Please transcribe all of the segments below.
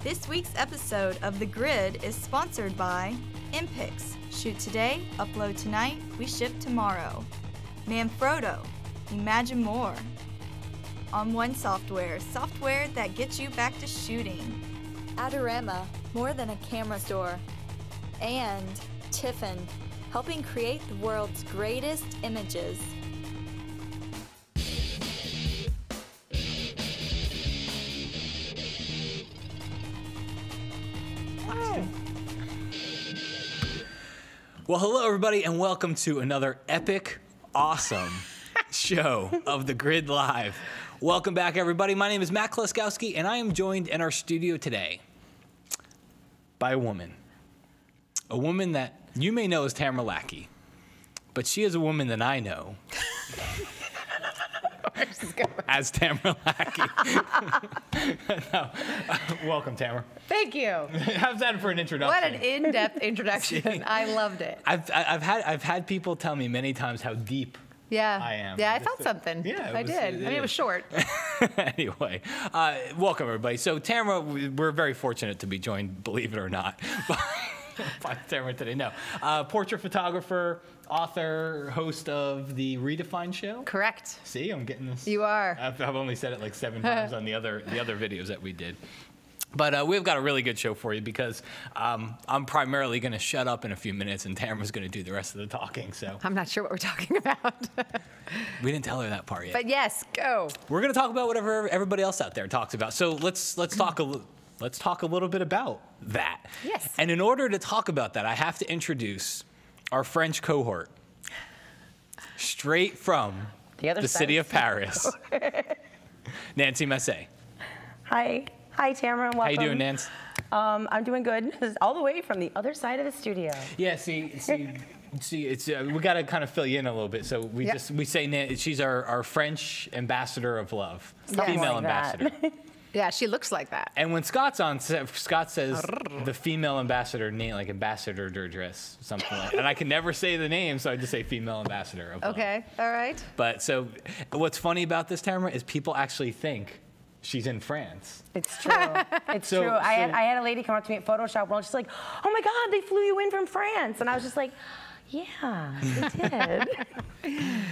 This week's episode of The Grid is sponsored by Impix. Shoot today, upload tonight, we ship tomorrow. Manfrotto, imagine more. On One Software, software that gets you back to shooting. Adorama, more than a camera store. And Tiffin, helping create the world's greatest images. Well, hello, everybody, and welcome to another epic, awesome show of The Grid Live. Welcome back, everybody. My name is Matt Kloskowski, and I am joined in our studio today by a woman that you may know as Tamara Lackey, but she is a woman that I know as Tamara Lackey. No, welcome, Tamara. Thank you. How's that for an introduction? What an in-depth introduction. I loved it. I've had people tell me many times how deep I am. Yeah, I felt something. Yeah, I did. I mean, it was short. Anyway, welcome, everybody. So, Tamara, we're very fortunate to be joined, believe it or not, by Tamara today. No, portrait photographer, author, host of the Redefined show. Correct. See, I'm getting this. You are. I've only said it like 7 times on the other videos that we did. But we've got a really good show for you because I'm primarily going to shut up in a few minutes and Tamara's going to do the rest of the talking. So I'm not sure what we're talking about. We didn't tell her that part yet. But yes, go. We're going to talk about whatever everybody else out there talks about. So let's talk a little bit about that. Yes. And in order to talk about that, I have to introduce our French cohort, straight from the city of Paris, Nancy Massé. Hi. Hi, Tamara, and welcome. How you doing, Nance? I'm doing good. This is all the way from the other side of the studio. Yeah, see, it's we got to kind of fill you in a little bit. So we say she's our French ambassador of love, female ambassador. Yeah, she looks like that. And when Scott's on, Scott says the female ambassador name, like ambassador dress, something like that. And I can never say the name, so I just say female ambassador of love. Okay, all right. But so what's funny about this, Tamara, is people actually think she's in France. It's true. It's true. I had a lady come up to me at Photoshop World. She's like, "Oh my God, they flew you in from France," and I was just like, "Yeah, they did."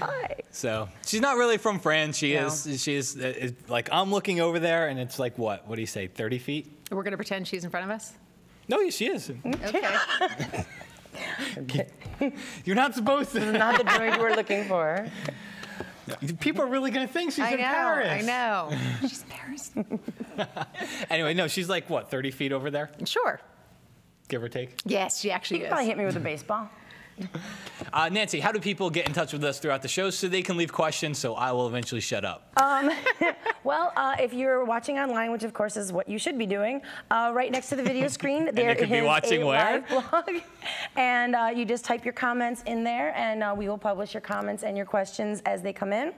Hi. So she's not really from France. She is like, I'm looking over there, and it's like what? What do you say? 30 feet? We're gonna pretend she's in front of us. No, she is. Okay. You're not supposed to. This is not the droid you were looking for. People are really going to think she's in Paris. I know. She's in Paris. Anyway, no, she's like, what, 30 feet over there? Sure. Give or take? Yes, she actually You is. could probably hit me with a baseball. Nancy, how do people get in touch with us throughout the show so they can leave questions so I will eventually shut up? Well, if you're watching online, which of course is what you should be doing, right next to the video screen, there is a live blog. And you just type your comments in there, and we will publish your comments and your questions as they come in.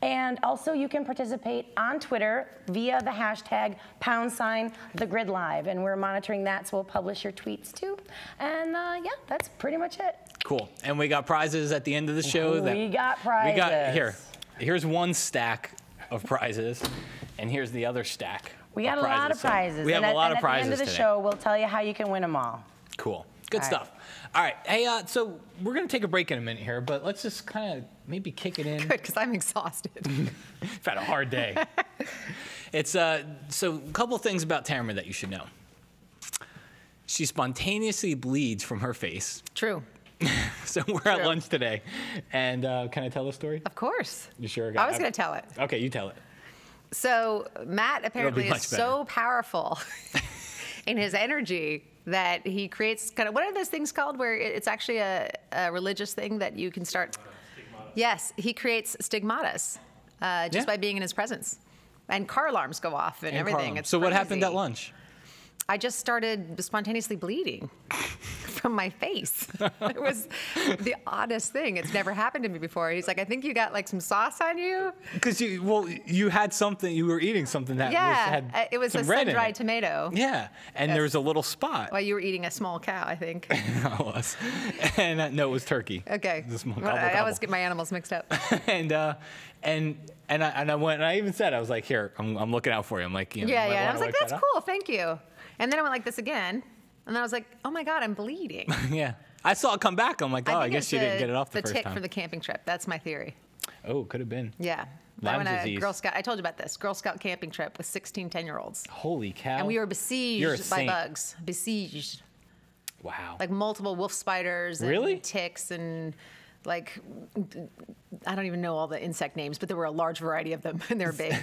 And also, you can participate on Twitter via the hashtag #TheGridLive, and we're monitoring that, so we'll publish your tweets too. And yeah, that's pretty much it. Cool. And we got prizes at the end of the show. We got prizes. Here's one stack of prizes, and here's the other stack. We got a lot of prizes. We have a lot of prizes today. At the end of the show, we'll tell you how you can win them all. Cool. Good stuff. All right. Hey, so we're going to take a break in a minute here, but let's just kind of maybe kick it in. Good, because I'm exhausted. I've had a hard day. It's so a couple things about Tamara that you should know. She spontaneously bleeds from her face. True. So we're at lunch today, and can I tell the story? Of course. You sure? I was going to tell it. Okay, you tell it. So Matt apparently is so powerful in his energy that he creates kind of, what are those things called where it's actually a religious thing that you can start? Stigmata. Yes, he creates stigmatas just by being in his presence. And car alarms go off and everything. It's so crazy. What happened at lunch? I just started spontaneously bleeding from my face. It was the oddest thing. It's never happened to me before. He's like, I think you got like some sauce on you. Because you had something, you were eating something that had it was some a red in sun-dried it. tomato. Yeah, and there was a little spot. Well, you were eating a small cow, I think. I was. And no, it was turkey. Okay. I always get my animals mixed up. and I went, and I even said, I was like, here, I'm looking out for you. I'm like, you know, yeah. And I was like, that's cool, thank you. And then I went like this again, and then I was like, oh my God, I'm bleeding. Yeah. I saw it come back. I'm like, oh, I guess she didn't get it off the first time. The tick from the camping trip. That's my theory. Oh, could have been. Yeah. Lyme I went disease. Girl Scout. I told you about this. Girl Scout camping trip with 16 10-year-olds. Holy cow. And we were besieged by bugs. Besieged. Wow. Like multiple wolf spiders and ticks and like, I don't even know all the insect names, but there were a large variety of them and they were big.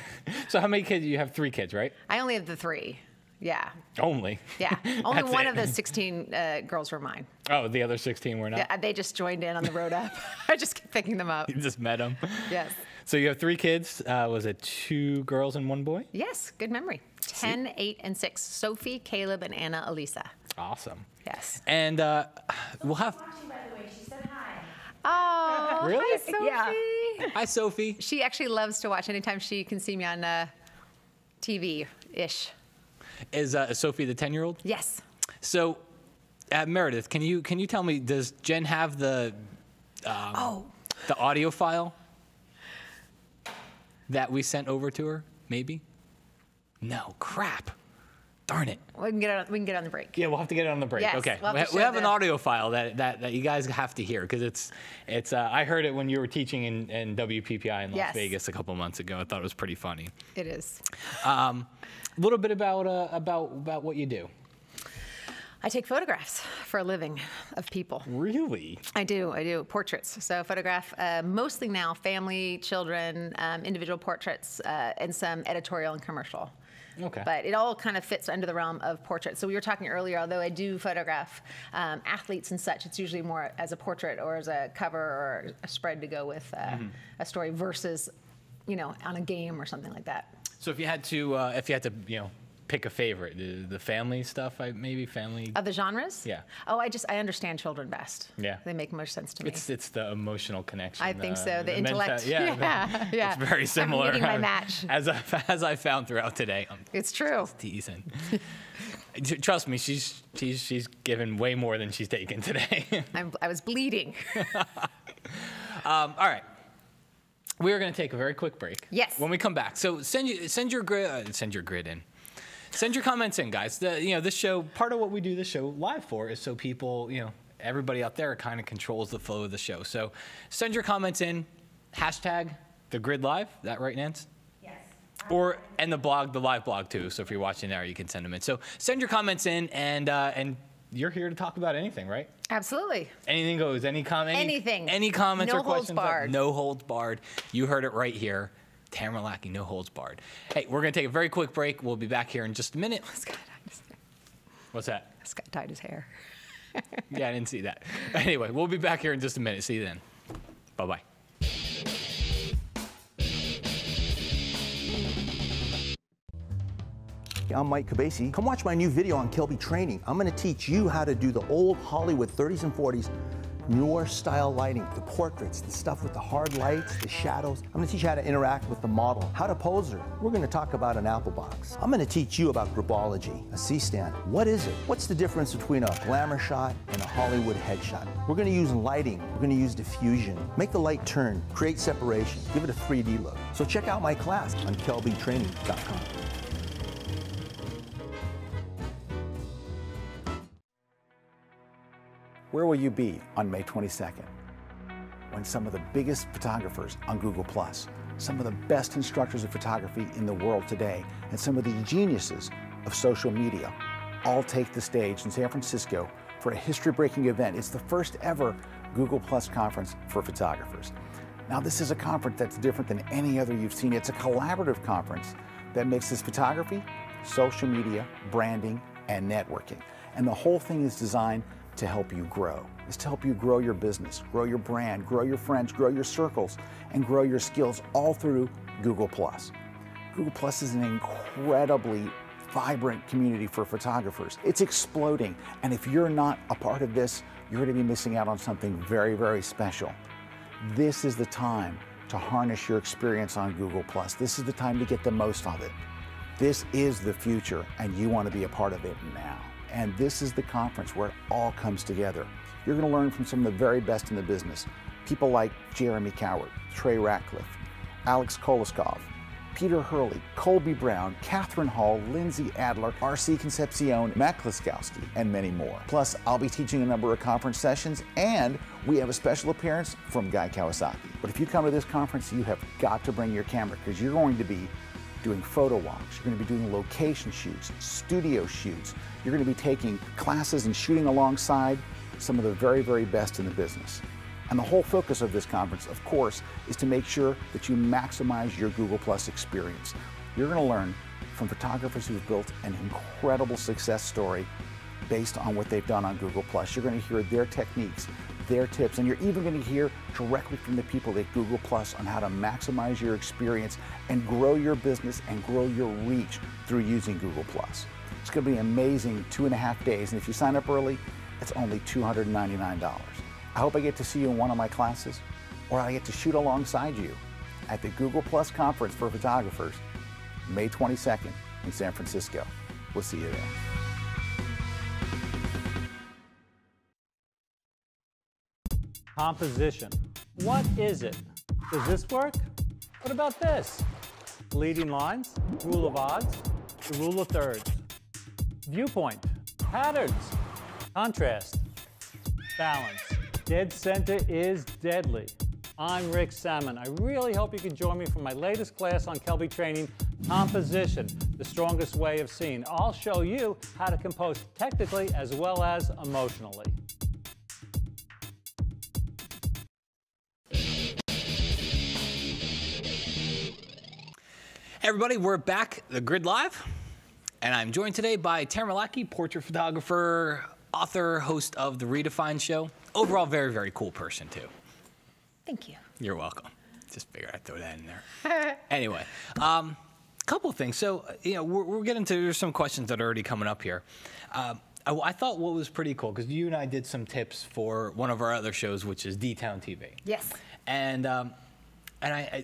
So how many kids? You have 3 kids, right? I only have the 3. Yeah. Only? Yeah. Only one of those 16 girls were mine. Oh, the other 16 were not? Yeah, they just joined in on the road up. I just kept picking them up. You just met them? Yes. So you have 3 kids. Was it 2 girls and 1 boy? Yes, good memory. 10, 8, and 6. Sophie, Caleb, and Anna Elisa. Awesome. Yes. And we'll have... By the way, she said hi. Oh, really? Hi, Sophie. Yeah. Hi, Sophie. She actually loves to watch anytime she can see me on TV-ish. Is Sophie the 10-year-old? Yes. So, Meredith, can you tell me, does Jen have the audio file that we sent over to her? Maybe. No. Crap. Darn it. We can get it on the break. Yeah, we'll have to get it on the break. Yes, Okay. we'll have to We show have an audio file that you guys have to hear because it's. I heard it when you were teaching in WPPI in Las Vegas a couple months ago. I thought it was pretty funny. It is. A little bit about what you do. I take photographs for a living of people. Really? I do. Portraits. So photograph mostly now family, children, individual portraits, and some editorial and commercial. Okay. But it all kind of fits under the realm of portraits. So we were talking earlier, although I do photograph athletes and such, it's usually more as a portrait or as a cover or a spread to go with a story versus, on a game or something like that. So if you had to, pick a favorite, the family stuff, maybe family. Of the genres? Yeah. Oh, I understand children best. Yeah. They make most sense to me. It's the emotional connection. I think so. The intellect. Yeah. Yeah. It's very similar. I'm hitting my match. As I found throughout today. It's true. Just teasing. Trust me, she's given way more than she's taken today. I was bleeding. All right. We are going to take a very quick break. Yes. When we come back, so send your grid in. Send your comments in, guys. This show, part of what we do this show live for is so people, everybody out there kind of controls the flow of the show. So send your comments in, hashtag #TheGridLive. Is that right, Nance? Yes. And the live blog too. So if you're watching there, you can send them in. So send your comments in, and you're here to talk about anything, right? Absolutely. Anything goes. Anything. Any comments or questions? No holds barred. No holds barred. You heard it right here. Tamara Lackey, no holds barred. Hey, we're going to take a very quick break. We'll be back here in just a minute. Scott dyed his hair. What's that? Scott dyed his hair. Yeah, I didn't see that. Anyway, we'll be back here in just a minute. See you then. Bye-bye. I'm Mike Cabasi. Come watch my new video on Kelby Training. I'm going to teach you how to do the old Hollywood 30s and 40s Noir style lighting, the portraits, the stuff with the hard lights, the shadows. I'm going to teach you how to interact with the model, how to pose her. We're going to talk about an apple box. I'm going to teach you about grapology, a C-stand. What is it? What's the difference between a glamour shot and a Hollywood headshot? We're going to use lighting. We're going to use diffusion. Make the light turn, create separation, give it a 3D look. So check out my class on kelbytraining.com. Where will you be on May 22nd? When some of the biggest photographers on Google+, some of the best instructors of photography in the world today, and some of the geniuses of social media all take the stage in San Francisco for a history-breaking event. It's the first ever Google+ conference for photographers. Now, this is a conference that's different than any other you've seen. It's a collaborative conference that mixes photography, social media, branding, and networking. And the whole thing is designed to help you grow. It's to help you grow your business, grow your brand, grow your friends, grow your circles, and grow your skills all through Google+. Google+ is an incredibly vibrant community for photographers. It's exploding, and if you're not a part of this, you're going to be missing out on something very, very special. This is the time to harness your experience on Google+. This is the time to get the most of it. This is the future, and you want to be a part of it now. And this is the conference where it all comes together. You're going to learn from some of the very best in the business. People like Jeremy Cowart, Trey Ratcliffe, Alex Koloskov, Peter Hurley, Colby Brown, Catherine Hall, Lindsay Adler, R.C. Concepcion, Matt Kloskowski, and many more. Plus, I'll be teaching a number of conference sessions, and we have a special appearance from Guy Kawasaki. But if you come to this conference, you have got to bring your camera, because you're going to be doing photo walks, you're going to be doing location shoots, studio shoots, you're going to be taking classes and shooting alongside some of the very, very best in the business. And the whole focus of this conference, of course, is to make sure that you maximize your Google Plus experience. You're going to learn from photographers who've built an incredible success story based on what they've done on Google Plus. You're going to hear their techniques, their tips, and you're even going to hear directly from the people at Google Plus on how to maximize your experience and grow your business and grow your reach through using Google Plus. It's going to be an amazing 2.5 days, and if you sign up early, it's only $299. I hope I get to see you in one of my classes, or I get to shoot alongside you at the Google Plus Conference for Photographers, May 22nd in San Francisco. We'll see you there. Composition. What is it? Does this work? What about this? Leading lines, rule of odds, the rule of thirds. Viewpoint, patterns, contrast, balance. Dead center is deadly. I'm Rick Salmon. I really hope you can join me for my latest class on Kelby training, Composition, the strongest way of seeing. I'll show you how to compose technically as well as emotionally. Hey everybody, we're back at the Grid Live, and I'm joined today by Tamara Lackey, portrait photographer, author, host of The Redefined Show. Overall, very, very cool person, too. Thank you. You're welcome. Just figured I'd throw that in there. Anyway, couple of things. So, you know, we're getting to, there's some questions that are already coming up here. I thought what was pretty cool, because you and I did some tips for one of our other shows, which is D-Town TV. Yes. And I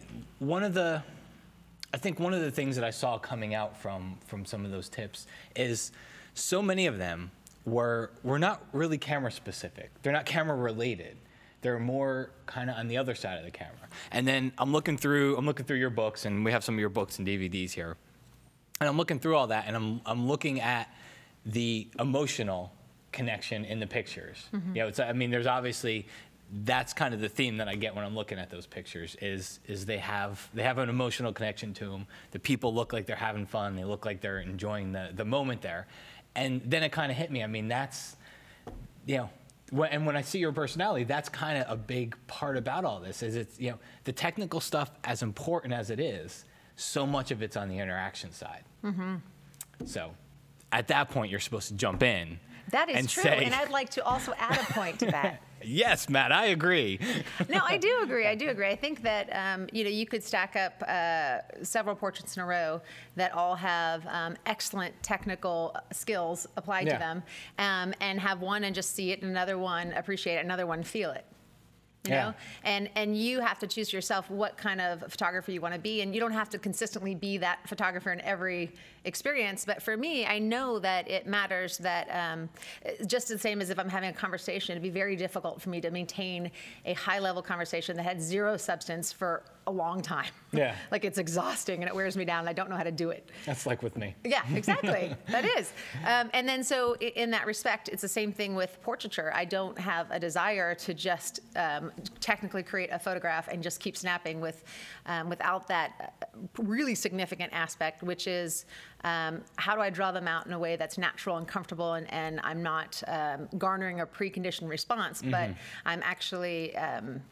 think one of the things that I saw coming out from some of those tips is so many of them were not really camera specific. They're not camera related. They're more kind of on the other side of the camera. And then I'm looking through your books, and we have some of your books and DVDs here. And I'm looking through all that, and I'm looking at the emotional connection in the pictures. Mm-hmm. You know, I mean, there's obviously, that's kind of the theme that I get when I'm looking at those pictures is they have an emotional connection to them. The people look like they're having fun. They look like they're enjoying the moment there. And then it kind of hit me. I mean, that's, you know, and when I see your personality, that's kind of a big part about all this, is it's, you know, the technical stuff, as important as it is, so much of it's on the interaction side. Mm-hmm. So at that point, you're supposed to jump in. That is true, and I'd like to also add a point to that. Yes, Matt, I agree. No, I do agree. I think that you know, you could stack up several portraits in a row that all have excellent technical skills applied to them, and have one and just see it, and another one appreciate it, another one feel it. You know? And you have to choose yourself what kind of photographer you want to be, and you don't have to consistently be that photographer in every experience. But for me, I know that it matters that just the same as if I'm having a conversation, it'd be very difficult for me to maintain a high-level conversation that had zero substance for a long time. Yeah. Like, it's exhausting and it wears me down and I don't know how to do it. That's like with me. Yeah, exactly. That is. And then so in that respect, it's the same thing with portraiture. I don't have a desire to just technically create a photograph and just keep snapping without that really significant aspect, which is how do I draw them out in a way that's natural and comfortable, and I'm not garnering a preconditioned response, but I'm actually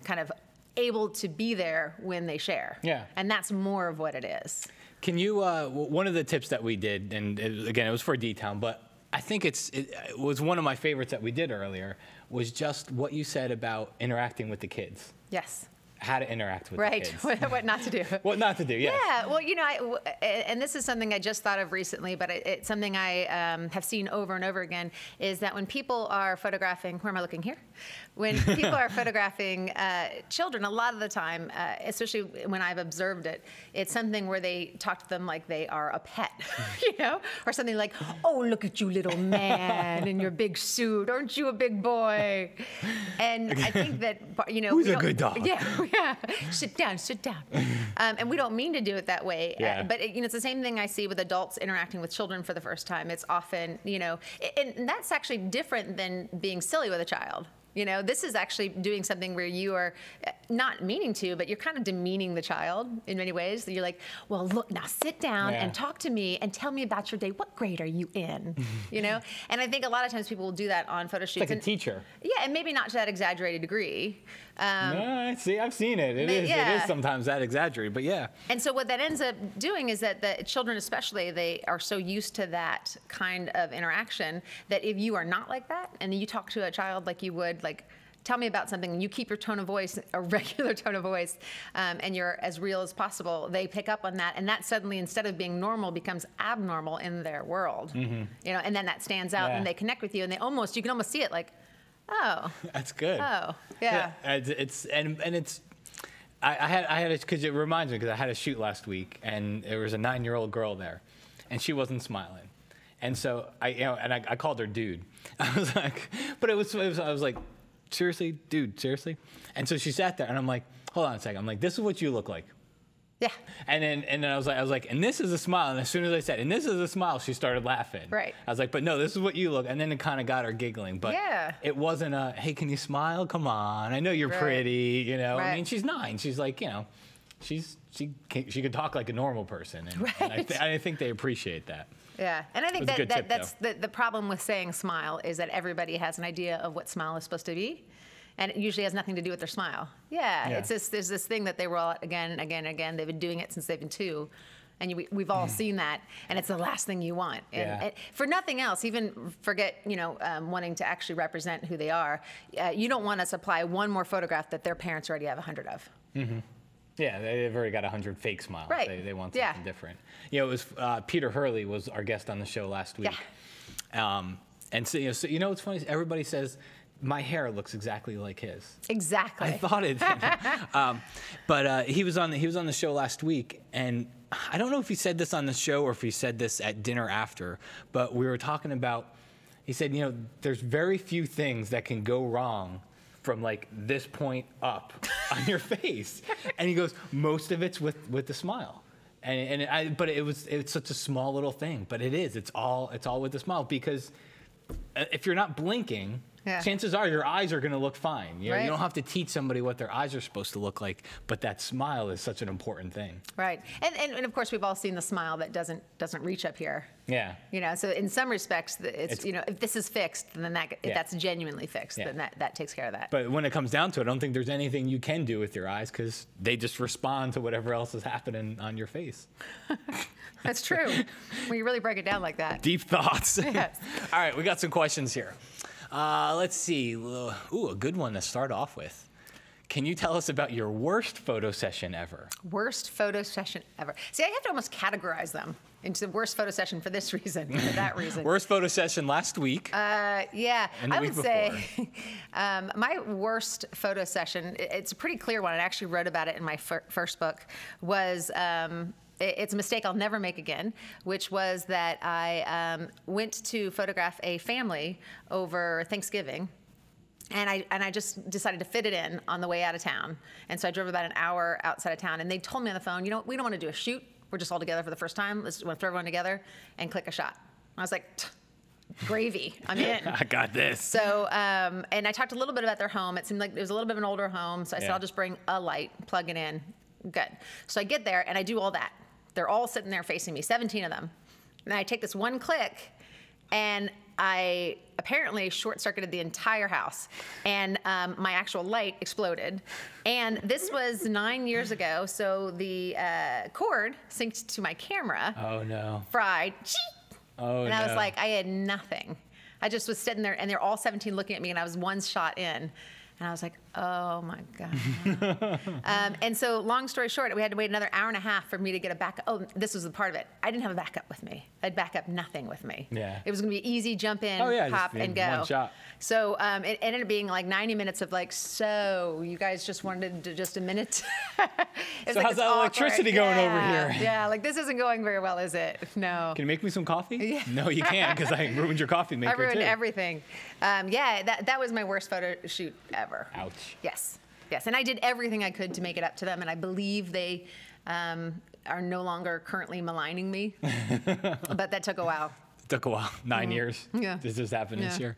kind of able to be there when they share. Yeah. And that's more of what it is. Can you, one of the tips that we did, and again, it was for D-Town, but I think it was one of my favorites that we did earlier, was just what you said about interacting with the kids. Yes. how to interact with right. the kids. What not to do. What not to do, yes. Yeah, well, you know, and this is something I just thought of recently, but it's something I have seen over and over again, is that when people are photographing, where am I looking here? When people are photographing children, a lot of the time, especially when I've observed it, it's something where they talk to them like they are a pet, you know? Or something like, oh, look at you, little man, in your big suit. Aren't you a big boy? And I think that, you know, who's a good dog? Yeah, yeah. Sit down, sit down. And we don't mean to do it that way. Yeah. But you know, it's the same thing I see with adults interacting with children for the first time. It's often, you know, and that's actually different than being silly with a child. You know, this is actually doing something where you are not meaning to, but you're kind of demeaning the child in many ways. You're like, well, look, now sit down and talk to me and tell me about your day. What grade are you in? You know? And I think a lot of times people will do that on photo shoots. It's like a teacher. Yeah, and maybe not to that exaggerated degree. No, see, I've seen it. It is sometimes that exaggerated, but yeah. And so what that ends up doing is that the children especially, they are so used to that kind of interaction that if you are not like that, and you talk to a child like you would, like, tell me about something, and you keep your tone of voice, a regular tone of voice, and you're as real as possible, they pick up on that, and that suddenly, instead of being normal, becomes abnormal in their world. You know, and then that stands out, and they connect with you, and you can almost see it like, oh. That's good. Oh, yeah. I had because it reminds me, because I had a shoot last week, and there was a 9-year-old girl there, and she wasn't smiling, and so I called her dude. I was like, but I was like, seriously, dude, seriously? And so she sat there, and I'm like, hold on a second. I'm like, this is what you look like. Yeah. And then I was like, and this is a smile. And as soon as I said, and this is a smile, she started laughing. Right. I was like, but no, this is what you look. And then it kind of got her giggling. But it wasn't a, hey, can you smile? Come on. I know you're pretty, you know. I mean, she's 9. She's like, you know, she can talk like a normal person. And I think they appreciate that. Yeah, and I think that's the problem with saying smile is that everybody has an idea of what smile is supposed to be. And it usually has nothing to do with their smile. Yeah. It's just, there's this thing that they roll out again and again and again. They've been doing it since they've been 2. And we've all seen that. And it's the last thing you want. And for nothing else, even forget, you know, wanting to actually represent who they are. You don't want to supply one more photograph that their parents already have 100 of. Yeah, they've already got 100 fake smiles. Right. They want something different. You know, it was Peter Hurley was our guest on the show last week. Yeah. And so you know what's funny? Everybody says, my hair looks exactly like his. Exactly. I thought it did. But he was on the show last week, and I don't know if he said this on the show or if he said this at dinner after, but we were talking about, he said, you know, there's very few things that can go wrong from like this point up on your face. And he goes, most of it's with the smile. But it's such a small little thing, but it is. It's all with the smile, because if you're not blinking, chances are your eyes are going to look fine. You know, you don't have to teach somebody what their eyes are supposed to look like, but that smile is such an important thing. Right. And of course, we've all seen the smile that doesn't reach up here. Yeah. You know, so in some respects, it's you know, if this is fixed, then if that's genuinely fixed, then that takes care of that. But when it comes down to it, I don't think there's anything you can do with your eyes, because they just respond to whatever else is happening on your face. That's true. When you really break it down like that. Deep thoughts. Yes. All right, we got some questions here. Let's see. Ooh, a good one to start off with. Can you tell us about your worst photo session ever? Worst photo session ever. See, I have to almost categorize them into the worst photo session for this reason, for that reason. Worst photo session last week. Yeah, I would say my worst photo session, it's a pretty clear one. I actually wrote about it in my first book, was it's a mistake I'll never make again, which was that I went to photograph a family over Thanksgiving. And I just decided to fit it in on the way out of town. And so I drove about an hour outside of town, and they told me on the phone, you know, we don't want to do a shoot. We're just all together for the first time. Let's throw everyone together and click a shot. I was like, gravy, I'm in. I got this. So, and I talked a little bit about their home. It seemed like it was a little bit of an older home. So I said, I'll just bring a light, plug it in. Good. So I get there and I do all that. They're all sitting there facing me, 17 of them. And I take this one click, and I apparently short-circuited the entire house, and my actual light exploded. And this was 9 years ago, so the cord synced to my camera. Oh, no. Fried. Oh, and I was like, I had nothing. I just was sitting there, and they're all 17 looking at me, and I was one shot in. And I was like, Oh my God. And so long story short, we had to wait another hour and a half for me to get a backup. Oh, this was the part of it. I didn't have a backup with me. I'd backup nothing with me. Yeah. It was going to be easy, jump in, pop, and go. One shot. So it ended up being like 90 minutes of like, so you guys just wanted to just a minute. So like, how's that electricity going over here? Yeah, like this isn't going very well, is it? No. Can you make me some coffee? Yeah. No, you can't, because I ruined your coffee maker I ruined too. everything. Yeah, that was my worst photo shoot ever. Ouch. Yes. Yes, and I did everything I could to make it up to them, and I believe they are no longer currently maligning me, but that took a while. It took a while, 9 years. Yeah. Does this happen this year?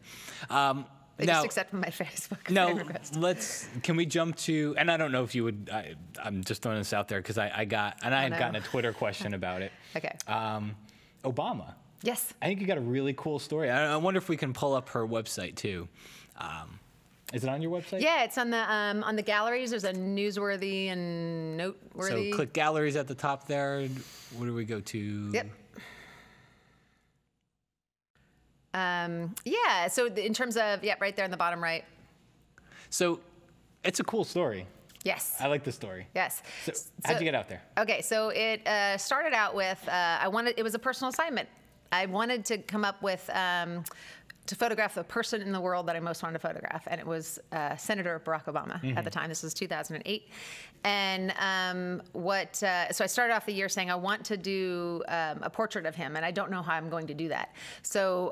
They just accepted my Facebook friend request. Can we jump to, and I don't know if you would, I'm just throwing this out there because I had gotten a Twitter question about it. Okay. Obama. Yes. I think you got a really cool story. I wonder if we can pull up her website too. Is it on your website? Yeah, it's on the galleries. There's a newsworthy and noteworthy. So click galleries at the top there. Where do we go to? Yep. Yeah, so in terms of, right there in the bottom right. So it's a cool story. Yes. I like the story. Yes. So how'd you get out there? Okay, so it started out with, it was a personal assignment. I wanted to come up with, to photograph the person in the world that I most wanted to photograph, and it was Senator Barack Obama at the time. This was 2008. And so I started off the year saying I want to do a portrait of him, and I don't know how I'm going to do that. So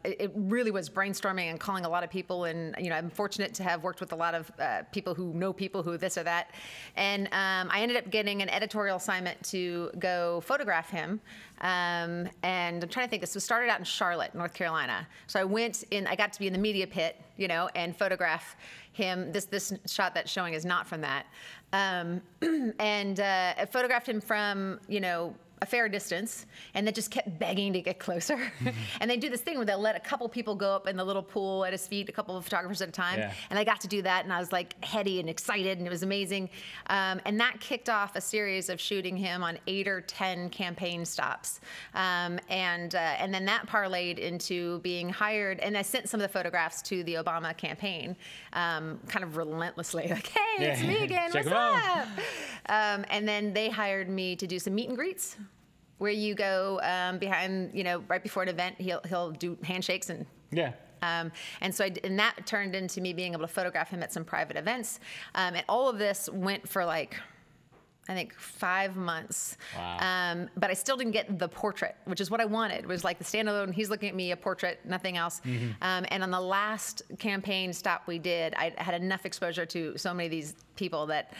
it really was brainstorming and calling a lot of people, and I'm fortunate to have worked with a lot of people who this or that. And I ended up getting an editorial assignment to go photograph him. And I'm trying to think, this was started out in Charlotte, North Carolina. So I went in, I got to be in the media pit, and photograph him. This shot that's showing is not from that. I photographed him from, a fair distance, and that just kept begging to get closer. And they do this thing where they'll let a couple people go up in the little pool at his feet, a couple of photographers at a time. Yeah. And I got to do that, and I was like heady and excited, and it was amazing. And that kicked off a series of shooting him on 8 or 10 campaign stops. And then that parlayed into being hired, and I sent some of the photographs to the Obama campaign, kind of relentlessly, like, hey, it's me again, what's up? And then they hired me to do some meet and greets, where you go behind, right before an event, he'll do handshakes and and so and that turned into me being able to photograph him at some private events, and all of this went for like, I think 5 months. Wow. But I still didn't get the portrait, which is what I wanted. It was like the standalone, he's looking at me, a portrait, nothing else. And on the last campaign stop we did, I had enough exposure to so many of these people that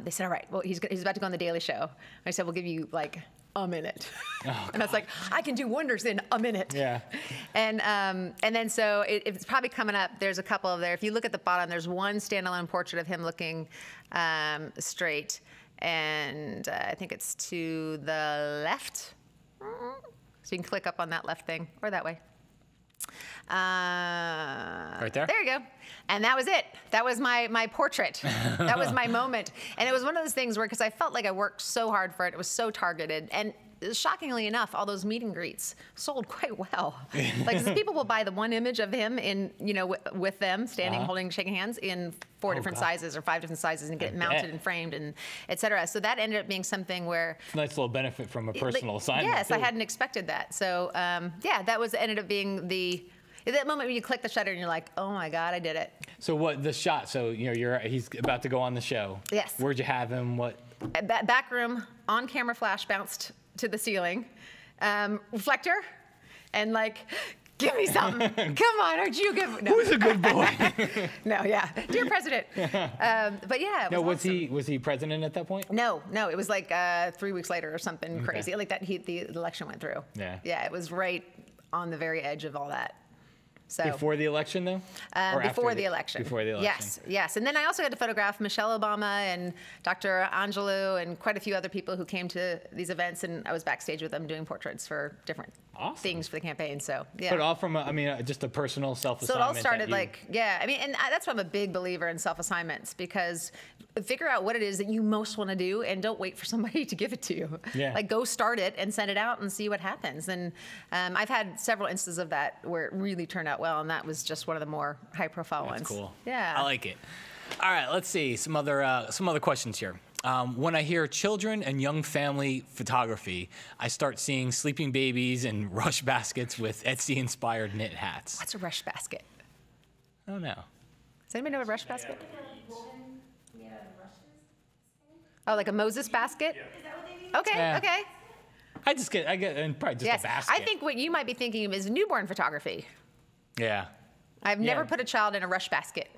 they said, all right, well, he's about to go on The Daily Show. I said, we'll give you like a minute. Oh, and I was like, I can do wonders in a minute. Yeah. And then so it's probably coming up. There's a couple of there. If you look at the bottom, there's one standalone portrait of him looking straight. And I think it's to the left. So you can click up on that left thing, or that way. Right there? There you go. And that was it. That was my portrait. That was my moment. And it was one of those things where, because I felt like I worked so hard for it, it was so targeted. And shockingly enough, all those meet and greets sold quite well. Like, people will buy the one image of him in, with them standing, holding, shaking hands in 4 different sizes or 5 different sizes, and get it mounted and framed and et cetera. So that ended up being something where it's a nice little benefit from a personal assignment. Yes, too. I hadn't expected that. So that ended up being that moment when you click the shutter and you're like, oh my God, I did it. So what the shot? So he's about to go on the show. Yes. Where'd you have him? What? Back room, on camera flash bounced to the ceiling, reflector, and like, give me something. Come on, aren't you good? No. Who's a good boy? No, yeah, dear president. But yeah, it was awesome. Was he president at that point? No, it was like 3 weeks later or something crazy like that. The election went through. Yeah, it was right on the very edge of all that. So, before the election, though? Before the election. Before the election. Yes. And then I also got to photograph Michelle Obama and Dr. Angelou and quite a few other people who came to these events, and I was backstage with them doing portraits for different things for the campaign. So, yeah. But all from, just a personal self-assignment. So it all started and that's why I'm a big believer in self-assignments, because figure out what it is that you most want to do and don't wait for somebody to give it to you. Yeah. Like, go start it and send it out and see what happens. And I've had several instances of that where it really turned out well, and that was just one of the more high-profile ones. That's cool. Yeah. I like it. All right, let's see some other questions here. When I hear children and young family photography, I start seeing sleeping babies and rush baskets with Etsy-inspired knit hats. What's a rush basket? I don't know. Does anybody know what a rush basket? Oh, like a Moses basket? Okay, Yeah. okay. I get and probably just a basket. I think what you might be thinking of is newborn photography. Yeah. I've never put a child in a rush basket.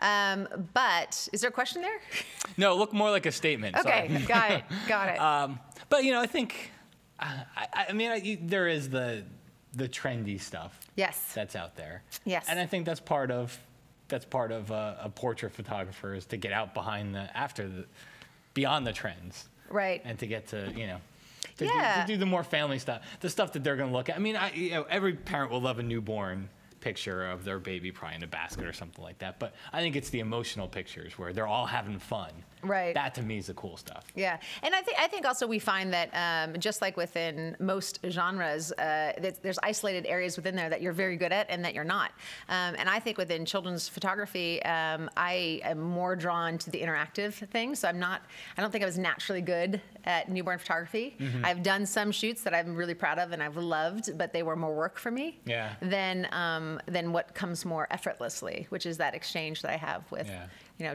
But is there a question there? No, look more like a statement. Okay, Sorry. got it. But I think, there is the trendy stuff. Yes. That's out there. Yes. And I think that's part of a portrait photographer is to get out beyond the trends. Right. And to get to Yeah. to do the more family stuff, the stuff that they're going to look at. I mean, every parent will love a newborn picture of their baby probably in a basket or something like that. But I think it's the emotional pictures where they're all having fun. Right. That to me is the cool stuff. Yeah, and I think also we find that just like within most genres, there's isolated areas within there that you're very good at and that you're not. And I think within children's photography, I am more drawn to the interactive thing. So I don't think I was naturally good at newborn photography. Mm-hmm. I've done some shoots that I'm really proud of and I've loved, but they were more work for me than what comes more effortlessly, which is that exchange that I have with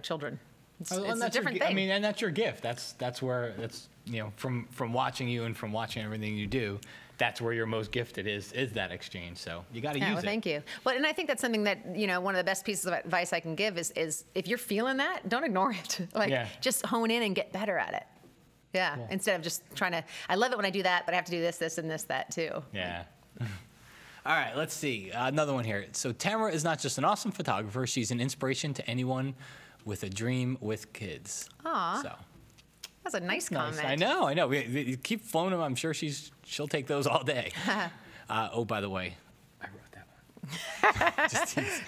children. It's a different thing. I mean, and that's your gift. That's where from watching you and from watching everything you do, that's where you're most gifted is that exchange. So you got to use it. Thank you. Well, and I think that's something that one of the best pieces of advice I can give is if you're feeling that, don't ignore it. Just hone in and get better at it. Yeah. Cool. Instead of just trying to. I love it when I do that, but I have to do this, and that too. Yeah. All right, let's see. Another one here. So Tamara is not just an awesome photographer, she's an inspiration to anyone with a dream with kids. Aw. So that's a nice comment. I know. We keep flowing them. I'm sure she'll take those all day. Oh, by the way, I wrote that one. Just tease.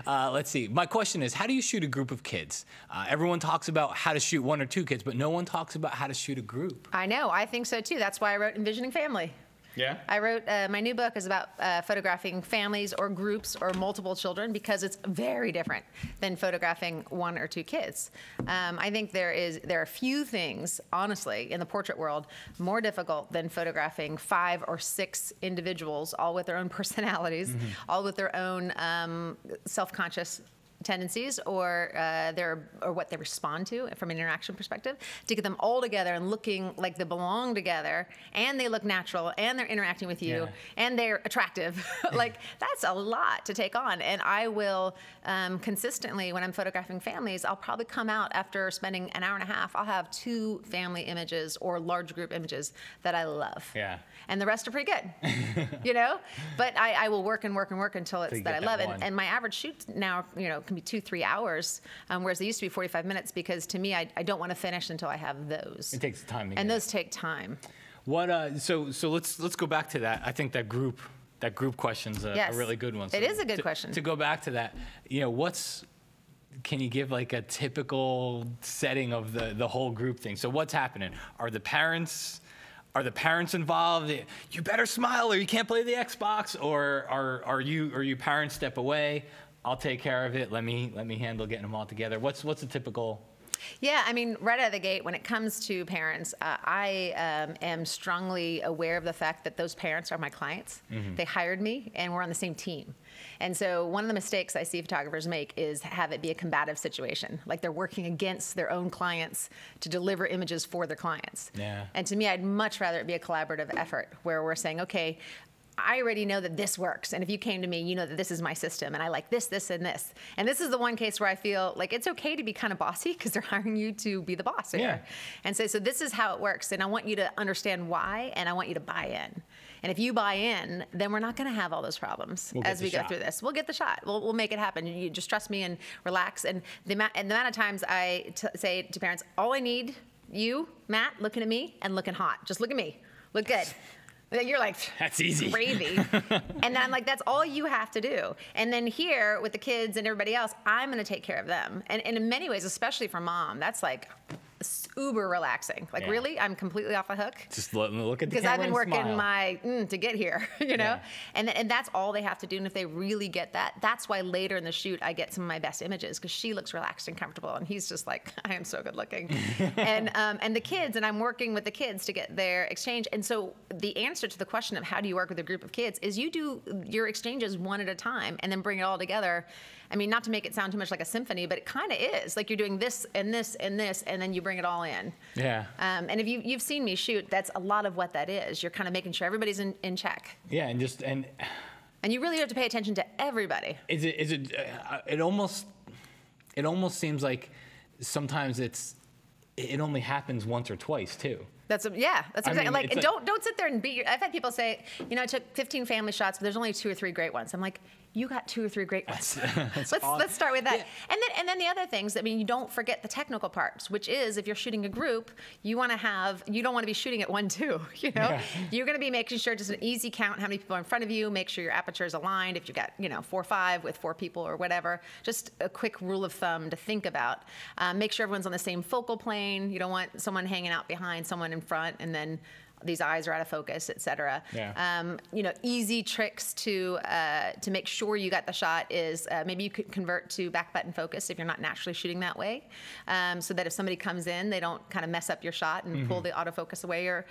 Let's see. My question is, how do you shoot a group of kids? Everyone talks about how to shoot one or two kids, but no one talks about how to shoot a group. I know. I think so, too. That's why I wrote Envisioning Family. Yeah. I wrote my new book is about photographing families or groups or multiple children because it's very different than photographing one or two kids. I think there are few things, honestly, in the portrait world more difficult than photographing 5 or 6 individuals, all with their own personalities, all with their own self-conscious tendencies or what they respond to from an interaction perspective, to get them all together and looking like they belong together and they look natural and they're interacting with you and they're attractive. That's a lot to take on. And I will consistently, when I'm photographing families, I'll probably come out after spending an hour and a half, I'll have 2 family images or large group images that I love. Yeah. And the rest are pretty good, But I will work and work and work until it's that I love it. And my average shoot now, can be 2-3 hours, whereas they used to be 45 minutes because to me, I don't want to finish until I have those. It takes time. And those take time. What? So let's go back to that. I think that group question's a really good one. So it is a good question. To go back to that, can you give like a typical setting of the whole group thing? So what's happening? Are the parents involved? You better smile or you can't play the Xbox, or are you parents step away? I'll take care of it. Let me handle getting them all together. What's a typical? Yeah, I mean, right out of the gate, when it comes to parents, I am strongly aware of the fact that those parents are my clients. Mm-hmm. They hired me, and we're on the same team. And so one of the mistakes I see photographers make is have it be a combative situation, like they're working against their own clients to deliver images for their clients. Yeah. And to me, I'd much rather it be a collaborative effort where we're saying, okay, I already know that this works. And if you came to me, you know that this is my system and I like this, this, and this. And this is the one case where I feel like it's okay to be kind of bossy because they're hiring you to be the boss here. Yeah. And so this is how it works. And I want you to understand why, and I want you to buy in. And if you buy in, then we're not going to have all those problems as we go through this. We'll get the shot. We'll make it happen. You just trust me and relax. And the amount of times I say to parents, all I need, you, Matt, looking at me and looking hot. Just look at me. Look good. You're like, that's easy. Gravy. And then I'm like, that's all you have to do. And then here with the kids and everybody else, I'm going to take care of them. And in many ways, especially for mom, that's like uber relaxing. Like really, I'm completely off the hook. Just look at the camera because I've been working smile. to get here, you know, and that's all they have to do. And if they really get that, that's why later in the shoot I get some of my best images because she looks relaxed and comfortable, and he's just like, I am so good looking, and the kids, and I'm working with the kids to get their exchange. And so the answer to the question of how do you work with a group of kids is you do your exchanges one at a time and then bring it all together. I mean, not to make it sound too much like a symphony, but it kind of is. Like you're doing this and this and this, and then you bring it all in. Yeah. And if you've seen me shoot, that's a lot of what that is. You're kind of making sure everybody's in check. Yeah, and you really have to pay attention to everybody. It almost seems like sometimes it only happens once or twice too. That's exactly like, and don't sit there and beat I've had people say, you know, I took 15 family shots, but there's only 2 or 3 great ones. I'm like, you got 2 or 3 great ones. Let's start with that. Yeah. And then the other things, I mean, you don't forget the technical parts, which is if you're shooting a group, you don't want to be shooting at 1, 2, you know? Yeah. You're going to be making sure just an easy count how many people are in front of you, make sure your aperture is aligned. If you've got, 4, 5 with 4 people or whatever, just a quick rule of thumb to think about. Make sure everyone's on the same focal plane. You don't want someone hanging out behind someone in front and then these eyes are out of focus, et cetera. Yeah. Easy tricks to make sure you got the shot is maybe you could convert to back button focus if you're not naturally shooting that way, so that if somebody comes in, they don't kind of mess up your shot and pull the autofocus away. Or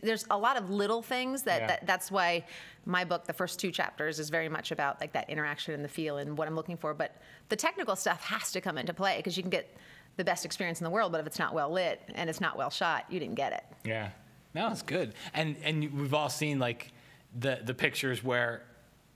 there's a lot of little things that's why my book, the first 2 chapters, is very much about like that interaction and the feel and what I'm looking for. But the technical stuff has to come into play because you can get the best experience in the world, but if it's not well lit and it's not well shot, you didn't get it. Yeah. No, it's good. And we've all seen like the pictures where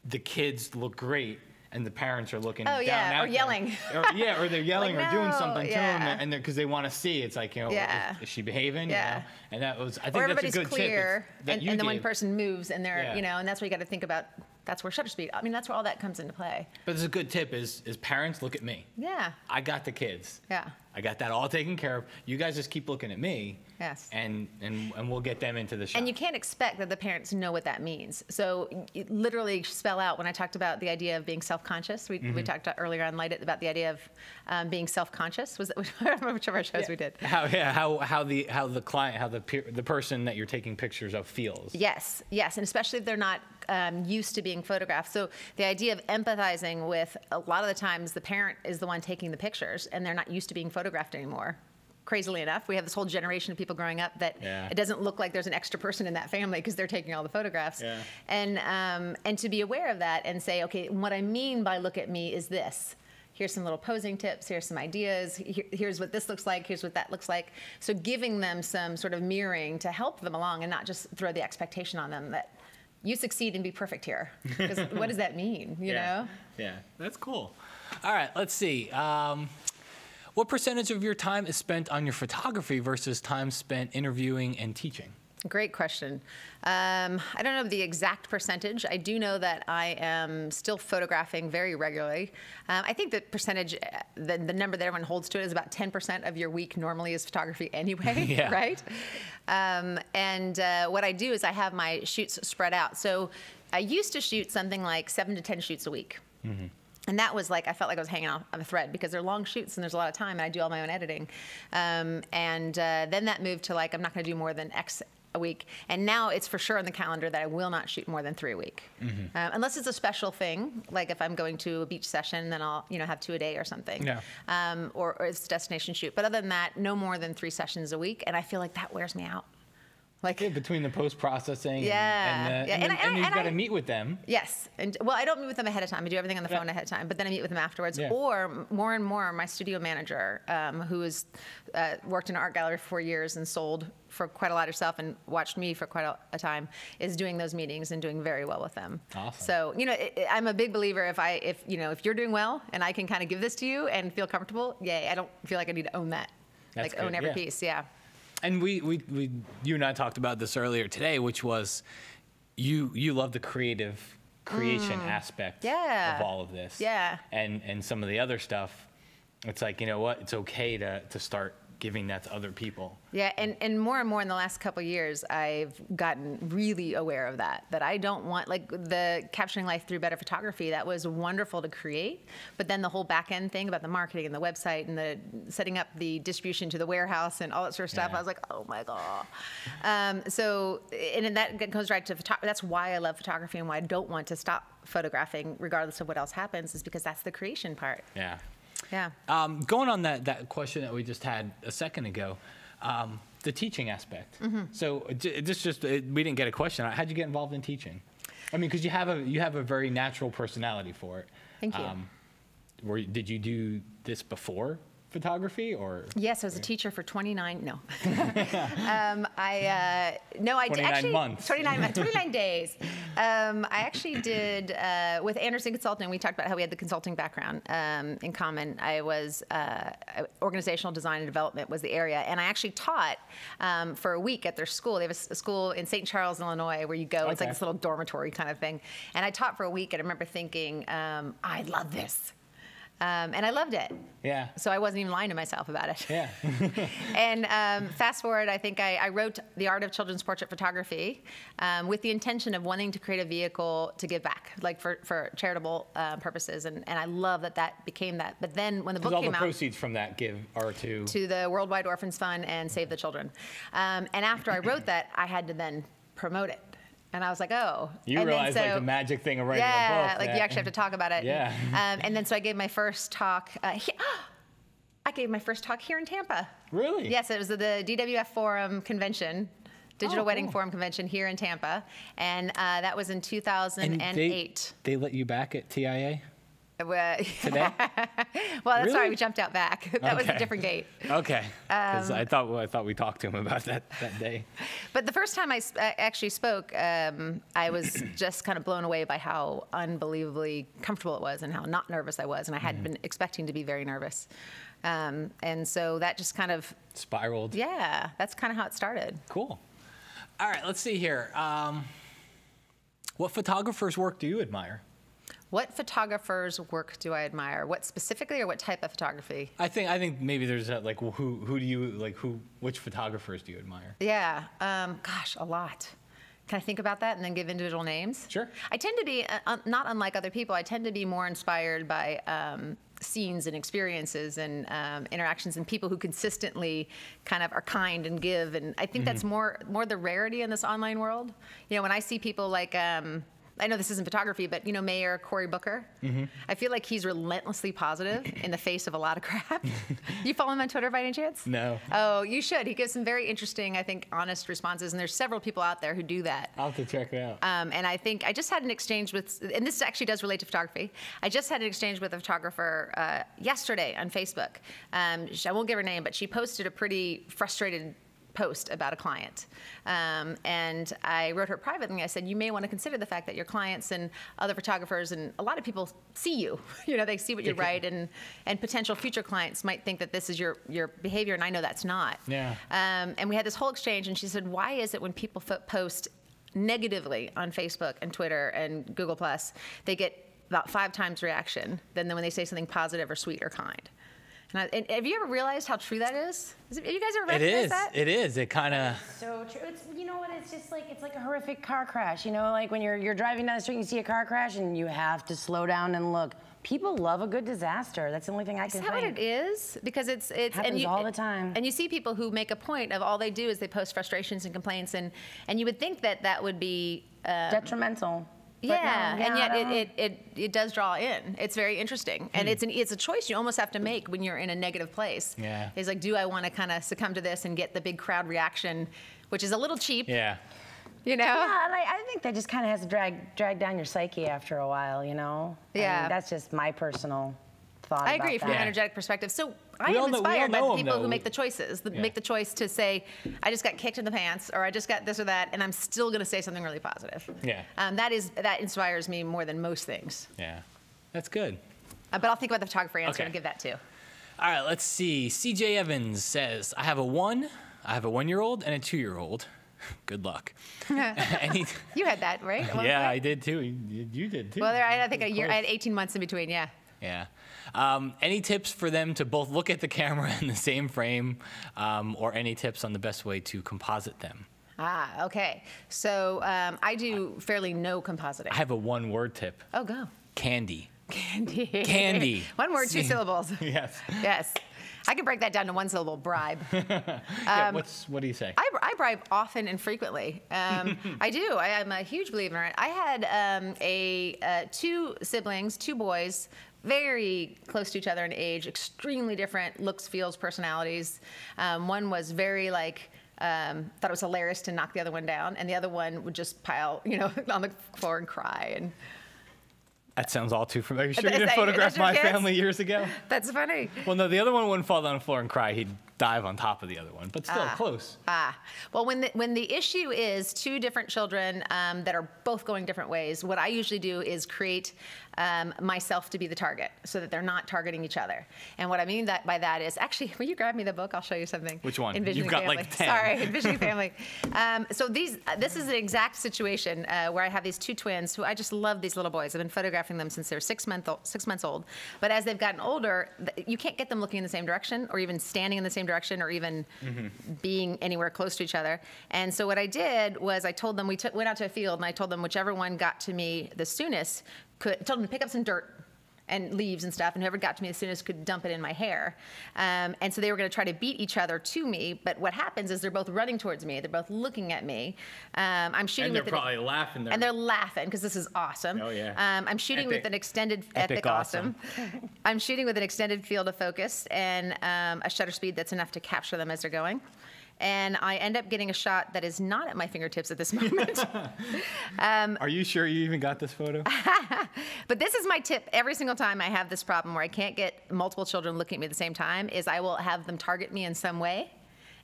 the kids look great and the parents are looking down at or yelling. Or they're yelling like, or doing something to them, and because they want to see. It's like, is she behaving? Yeah. You know? And that was, I think or that's a good clear, tip. And then one person moves and they're, and that's what you got to think about. That's where shutter speed. I mean, that's where all that comes into play. But it's a good tip is parents, look at me. Yeah. I got the kids. Yeah. I got that all taken care of. You guys just keep looking at me. Yes. And we'll get them into the shot. And you can't expect that the parents know what that means. So literally spell out, when I talked about the idea of being self-conscious, we talked earlier on Light It about the idea of being self-conscious. Was that, I don't remember which of our shows we did. How the client, the person that you're taking pictures of feels. Yes, and especially if they're not used to being photographed. So the idea of empathizing with, a lot of the times the parent is the one taking the pictures and they're not used to being photographed anymore. Crazily enough, we have this whole generation of people growing up that it doesn't look like there's an extra person in that family because they're taking all the photographs. Yeah. And to be aware of that and say, okay, what I mean by look at me is this. Here's some little posing tips, here's some ideas, here's what this looks like, here's what that looks like. So giving them some sort of mirroring to help them along and not just throw the expectation on them that you succeed and be perfect here. Because what does that mean, you know? Yeah, that's cool. All right, let's see. What percentage of your time is spent on your photography versus time spent interviewing and teaching? Great question. I don't know the exact percentage. I do know that I am still photographing very regularly. I think the percentage, the number that everyone holds to it is about 10% of your week normally is photography anyway, right? What I do is I have my shoots spread out. So I used to shoot something like 7 to 10 shoots a week. Mm-hmm. And that was like, I felt like I was hanging on a thread because they're long shoots and there's a lot of time and I do all my own editing. Then that moved to like, I'm not going to do more than X a week. And now it's for sure on the calendar that I will not shoot more than 3 a week. Mm-hmm. Unless it's a special thing, like if I'm going to a beach session, then I'll have 2 a day or something. Yeah. Or it's a destination shoot. But other than that, no more than 3 sessions a week. And I feel like that wears me out. Like between the post-processing and you've got to meet with them. Yes. Well, I don't meet with them ahead of time. I do everything on the phone ahead of time, but then I meet with them afterwards. Yeah. Or more and more, my studio manager, who has worked in an art gallery for 4 years and sold for quite a lot herself and watched me for quite a time, is doing those meetings and doing very well with them. Awesome. So, I'm a big believer if you're doing well and I can kind of give this to you and feel comfortable, yay, I don't feel like I need to own that. That's good. Own every piece, yeah. And you and I talked about this earlier today, which was you love the creation aspect of all of this. Yeah. And some of the other stuff, it's like, you know what, it's okay to start giving that to other people. Yeah, and more in the last couple of years, I've gotten really aware of that I don't want, like the Capturing Life Through Better Photography, that was wonderful to create, but then the whole back end thing about the marketing and the website and the setting up the distribution to the warehouse and all that sort of stuff, I was like, oh my God. So, and that goes right to photography. That's why I love photography and why I don't want to stop photographing regardless of what else happens, is because that's the creation part. Yeah. Yeah. Going on that question that we just had a second ago, the teaching aspect. So we didn't get a question. How'd you get involved in teaching? I mean, because you have a very natural personality for it. Thank you. Did you do this before photography, or? Yes, I was a teacher for 29. No. Months. 29 days. I actually did with Anderson Consulting. We talked about how we had the consulting background in common. I was organizational design and development was the area, and I actually taught for a week at their school. They have a school in St. Charles, Illinois, where you go. Okay. It's like this little dormitory kind of thing. And I taught for a week, and I remember thinking, I love this. And I loved it. Yeah. So I wasn't even lying to myself about it. Yeah. And fast forward, I think I wrote The Art of Children's Portrait Photography with the intention of wanting to create a vehicle to give back, like for charitable purposes. And I love that became that. But then when the book came out, all the proceeds from that are to the Worldwide Orphans Fund and Save the Children. And after I wrote that, I had to then promote it. And I was like, oh. You realized like the magic thing of writing a book. Yeah, like you actually have to talk about it. Yeah. And then so I gave my first talk. I gave my first talk here in Tampa. Really? Yes, it was the DWF Forum Convention, Digital Wedding Forum Convention here in Tampa. And that was in 2008. And they let you back at TIA? Today? Well, that's really? sorry, we jumped out back. That was a different gate. Okay, because I thought we talked to him about that day. But the first time I actually spoke, I was just kind of blown away by how unbelievably comfortable it was and how not nervous I was, and I had been expecting to be very nervous. And so that just kind of spiraled. Yeah, that's kind of how it started. Cool. All right, let's see here. What photographer's work do you admire? What photographer's work do I admire? What specifically, or what type of photography? I think maybe there's like who do you like which photographers do you admire? Yeah, gosh, a lot. Can I think about that and then give individual names? Sure. I tend to be not unlike other people. I tend to be more inspired by scenes and experiences and interactions and people who consistently kind of are kind and give. And I think that's more the rarity in this online world. You know, when I see people like. I know this isn't photography, but you know, Mayor Cory Booker. I feel like he's relentlessly positive in the face of a lot of crap. You follow him on Twitter by any chance? No. Oh, you should. He gives some very interesting, I think, honest responses, and there's several people out there who do that. I'll have to check it out. And I think I just had an exchange with, and this actually does relate to photography. I just had an exchange with a photographer yesterday on Facebook. I won't give her name, but she posted a pretty frustrated post about a client. And I wrote her privately. I said, you may want to consider the fact that your clients and other photographers and a lot of people see you. You know, they see what you write, and potential future clients might think that this is your behavior, and I know that's not. Yeah. And we had this whole exchange, and she said, why is it when people post negatively on Facebook and Twitter and Google+, they get about 5 times reaction than when they say something positive or sweet or kind? And have you ever realized how true that is? Have you guys ever recognized that? It is. It kind of. So true. It's, you know what? It's just like a horrific car crash. You know, like when you're driving down the street and you see a car crash and you have to slow down and look. People love a good disaster. That's the only thing I can think. Is that what it is? Because it's happens all the time. And you see people who make a point of all they do is they post frustrations and complaints, and you would think that would be detrimental. Yeah, no, and yet it does draw in. It's very interesting, and it's a choice you almost have to make when you're in a negative place. Yeah, it's like, do I want to kind of succumb to this and get the big crowd reaction, which is a little cheap. Yeah. You know? Yeah, and I think that just kind of has to drag down your psyche after a while. You know? Yeah. I mean, that's just my personal thought. I agree from an energetic perspective. So I am inspired by the people who make the choices, make the choice to say, I just got kicked in the pants, or I just got this or that, and I'm still going to say something really positive. Yeah. That inspires me more than most things. Yeah, that's good. But I'll think about the photographer answer and give that too. All right, let's see. CJ Evans says, I have a 1-year-old and a 2-year-old. Good luck. You had that, right? Yeah, I did too. You did too. Well, I think a year. I had 18 months in between. Yeah. Yeah. Any tips for them to both look at the camera in the same frame, or any tips on the best way to composite them? Okay. So I do fairly no compositing. I have a one-word tip. Oh, go. Candy. Candy. Candy. One word, 2 syllables. Yes. Yes. I can break that down to 1 syllable, bribe. Yeah, what do you say? I bribe often and frequently. I do. I'm a huge believer in it. I had 2 siblings, 2 boys, very close to each other in age, extremely different looks, feels, personalities. One was very like, thought it was hilarious to knock the other one down, and the other one would just pile, on the floor and cry. And that sounds all too familiar. You sure you didn't photograph my family years ago? That's funny. Well, no, the other one wouldn't fall down the floor and cry. He'd dive on top of the other one, but still close. Well, when the issue is 2 different children that are both going different ways, what I usually do is create myself to be the target so that they're not targeting each other. And what I mean by that is, actually, will you grab me the book? I'll show you something. Which one? Envisioning You've got Family. like 10. Sorry, Envisioning Family. So this is an exact situation where I have these 2 twins who I just love these little boys. I've been photographing them since they're 6 months old. But as they've gotten older, you can't get them looking in the same direction or even standing in the same direction or even being anywhere close to each other. And so what I did was I told them, went out to a field and I told them whichever one got to me the soonest, told them to pick up some dirt and leaves and stuff, and whoever got to me the soonest could dump it in my hair. And so they were going to try to beat each other to me, but what happens is they're both running towards me, they're both looking at me. I'm shooting and they're probably laughing. And they're laughing because this is awesome. Oh yeah. I'm shooting with an extended epic awesome. I'm shooting with an extended field of focus and a shutter speed that's enough to capture them as they're going. And I end up getting a shot that is not at my fingertips at this moment. Are you sure you even got this photo? But this is my tip every single time I have this problem where I can't get multiple children looking at me at the same time, is I will have them target me in some way,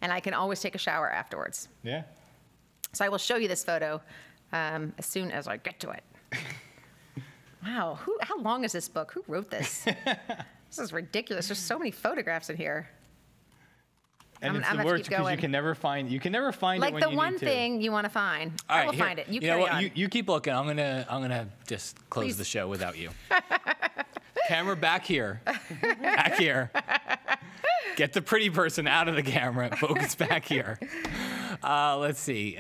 and I can always take a shower afterwards. Yeah. So I will show you this photo as soon as I get to it. Wow, how long is this book? Who wrote this? This is ridiculous. There's so many photographs in here. And it's the worst because you can never find it when you need to. Like the one thing you want to find. All right, I will find it. You carry know what? on. You keep looking. I'm gonna just close the show without you. Camera back here. Back here. Get the pretty person out of the camera. Focus back here. Let's see.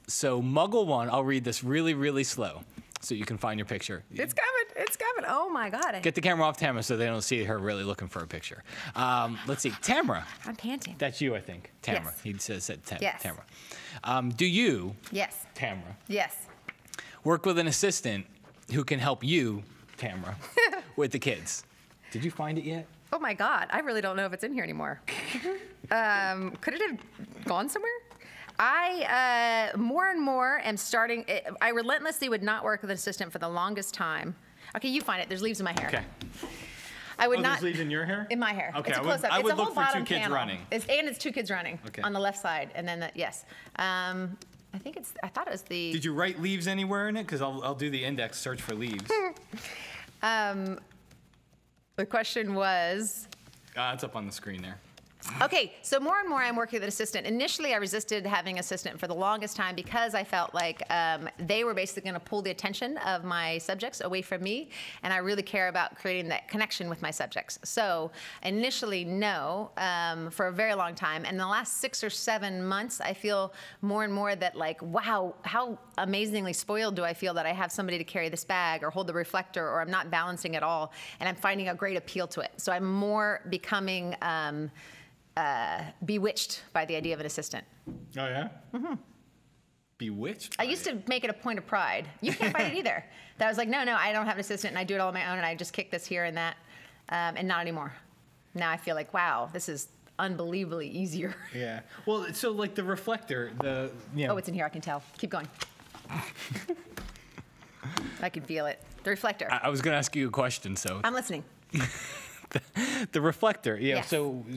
So Muggle 1, I'll read this really, really slow so you can find your picture. It's coming. It's coming. Oh, my God. Get the camera off Tamara so they don't see her really looking for a picture. Let's see. Tamara. I'm panting. That's you, I think. Tamara. Yes. He said yes. Tamara. Do you, yes. Tamara, yes. work with an assistant who can help you, Tamara, with the kids? Did you find it yet? Oh, my God. I really don't know if it's in here anymore. Could it have gone somewhere? I more and more am starting. I relentlessly would not work with an assistant for the longest time. Okay, you find it. There's leaves in my hair. Okay. I would not. There's leaves in your hair? In my hair. Okay, it's a close-up. I would it's a whole look for 2 bottom kids panel. running. It's 2 kids running okay. on the left side, and then yes. I think it's. I thought it was the. Did you write leaves anywhere in it? Because I'll do the index search for leaves. The question was. It's up on the screen there. Okay, so more and more I'm working with an assistant. Initially, I resisted having an assistant for the longest time because I felt like they were basically going to pull the attention of my subjects away from me, and I really care about creating that connection with my subjects. So initially, no, for a very long time. And in the last 6 or 7 months, I feel more and more that like, wow, how amazingly spoiled do I feel that I have somebody to carry this bag or hold the reflector, or I'm not balancing at all, and I'm finding a great appeal to it. So I'm more becoming bewitched by the idea of an assistant. Oh, yeah? Mm-hmm. Bewitched? I used to make it a point of pride. You can't find it either. That I was like, no, I don't have an assistant, and I do it all on my own, and I just kick this here and that, and not anymore. Now I feel like, wow, this is unbelievably easier. Yeah. Well, so like the reflector, Oh, it's in here. I can tell. Keep going. I can feel it. The reflector. I was going to ask you a question, so. I'm listening. The reflector, yeah. Yes.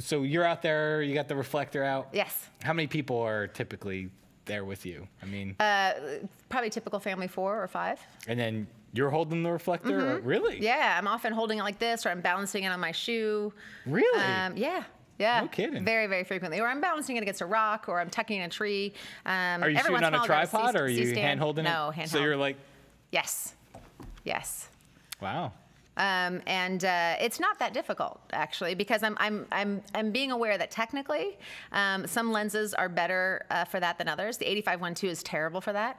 So you're out there, you got the reflector out. Yes. How many people are typically there with you? I mean, probably typical family 4 or 5. And then you're holding the reflector? Mm-hmm. Or, really? Yeah, I'm often holding it like this, or I'm balancing it on my shoe. Really? Yeah. No kidding. Very, very frequently. Or I'm balancing it against a rock, or I'm tucking in a tree. Are you shooting on a tripod, or are you hand holding it? No, hand So held. you're like. Yes. Yes. Wow. It's not that difficult, actually, because I'm being aware that technically some lenses are better for that than others. The 85-1.2 is terrible for that.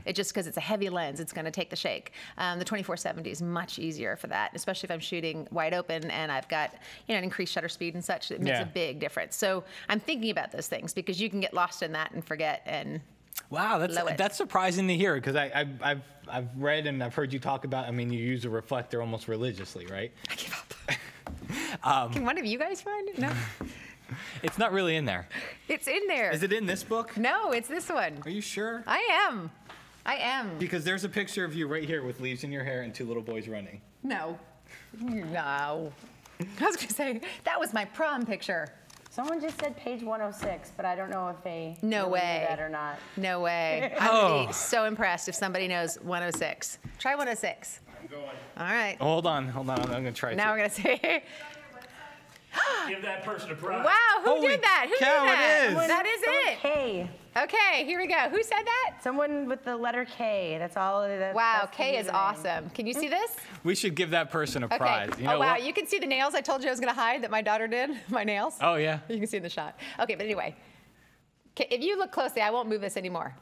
It's just because it's a heavy lens, it's going to take the shake. The 24-70 is much easier for that, especially if I'm shooting wide open and I've got an increased shutter speed and such. It makes a big difference. So I'm thinking about those things because you can get lost in that and forget and. Wow, that's surprising to hear because I've read and I've heard you talk about. I mean, you use a reflector almost religiously, right? I give up. Can one of you guys find it? No. It's not really in there. It's in there. Is it in this book? No, it's this one. Are you sure? I am. Because there's a picture of you right here with leaves in your hair and 2 little boys running. No. I was going to say, that was my prom picture. Someone just said page 106, but I don't know if they knew that or not. No way. I would be so impressed if somebody knows 106. Try 106. I'm going. All right. Hold on. I'm going to try Now we're going to say. Give that person a prize. Wow, who Holy did that? Who cow, did that? it is. That is it. K. Okay, here we go. Who said that? Someone with the letter K. That's all. Wow, that's K is awesome. Can you see this? We should give that person a prize. Okay. You know wow, what? you can see the nails I told you I was going to hide that my daughter did, my nails. Oh, yeah. You can see in the shot. Okay, but anyway. Okay, if you look closely, I won't move this anymore.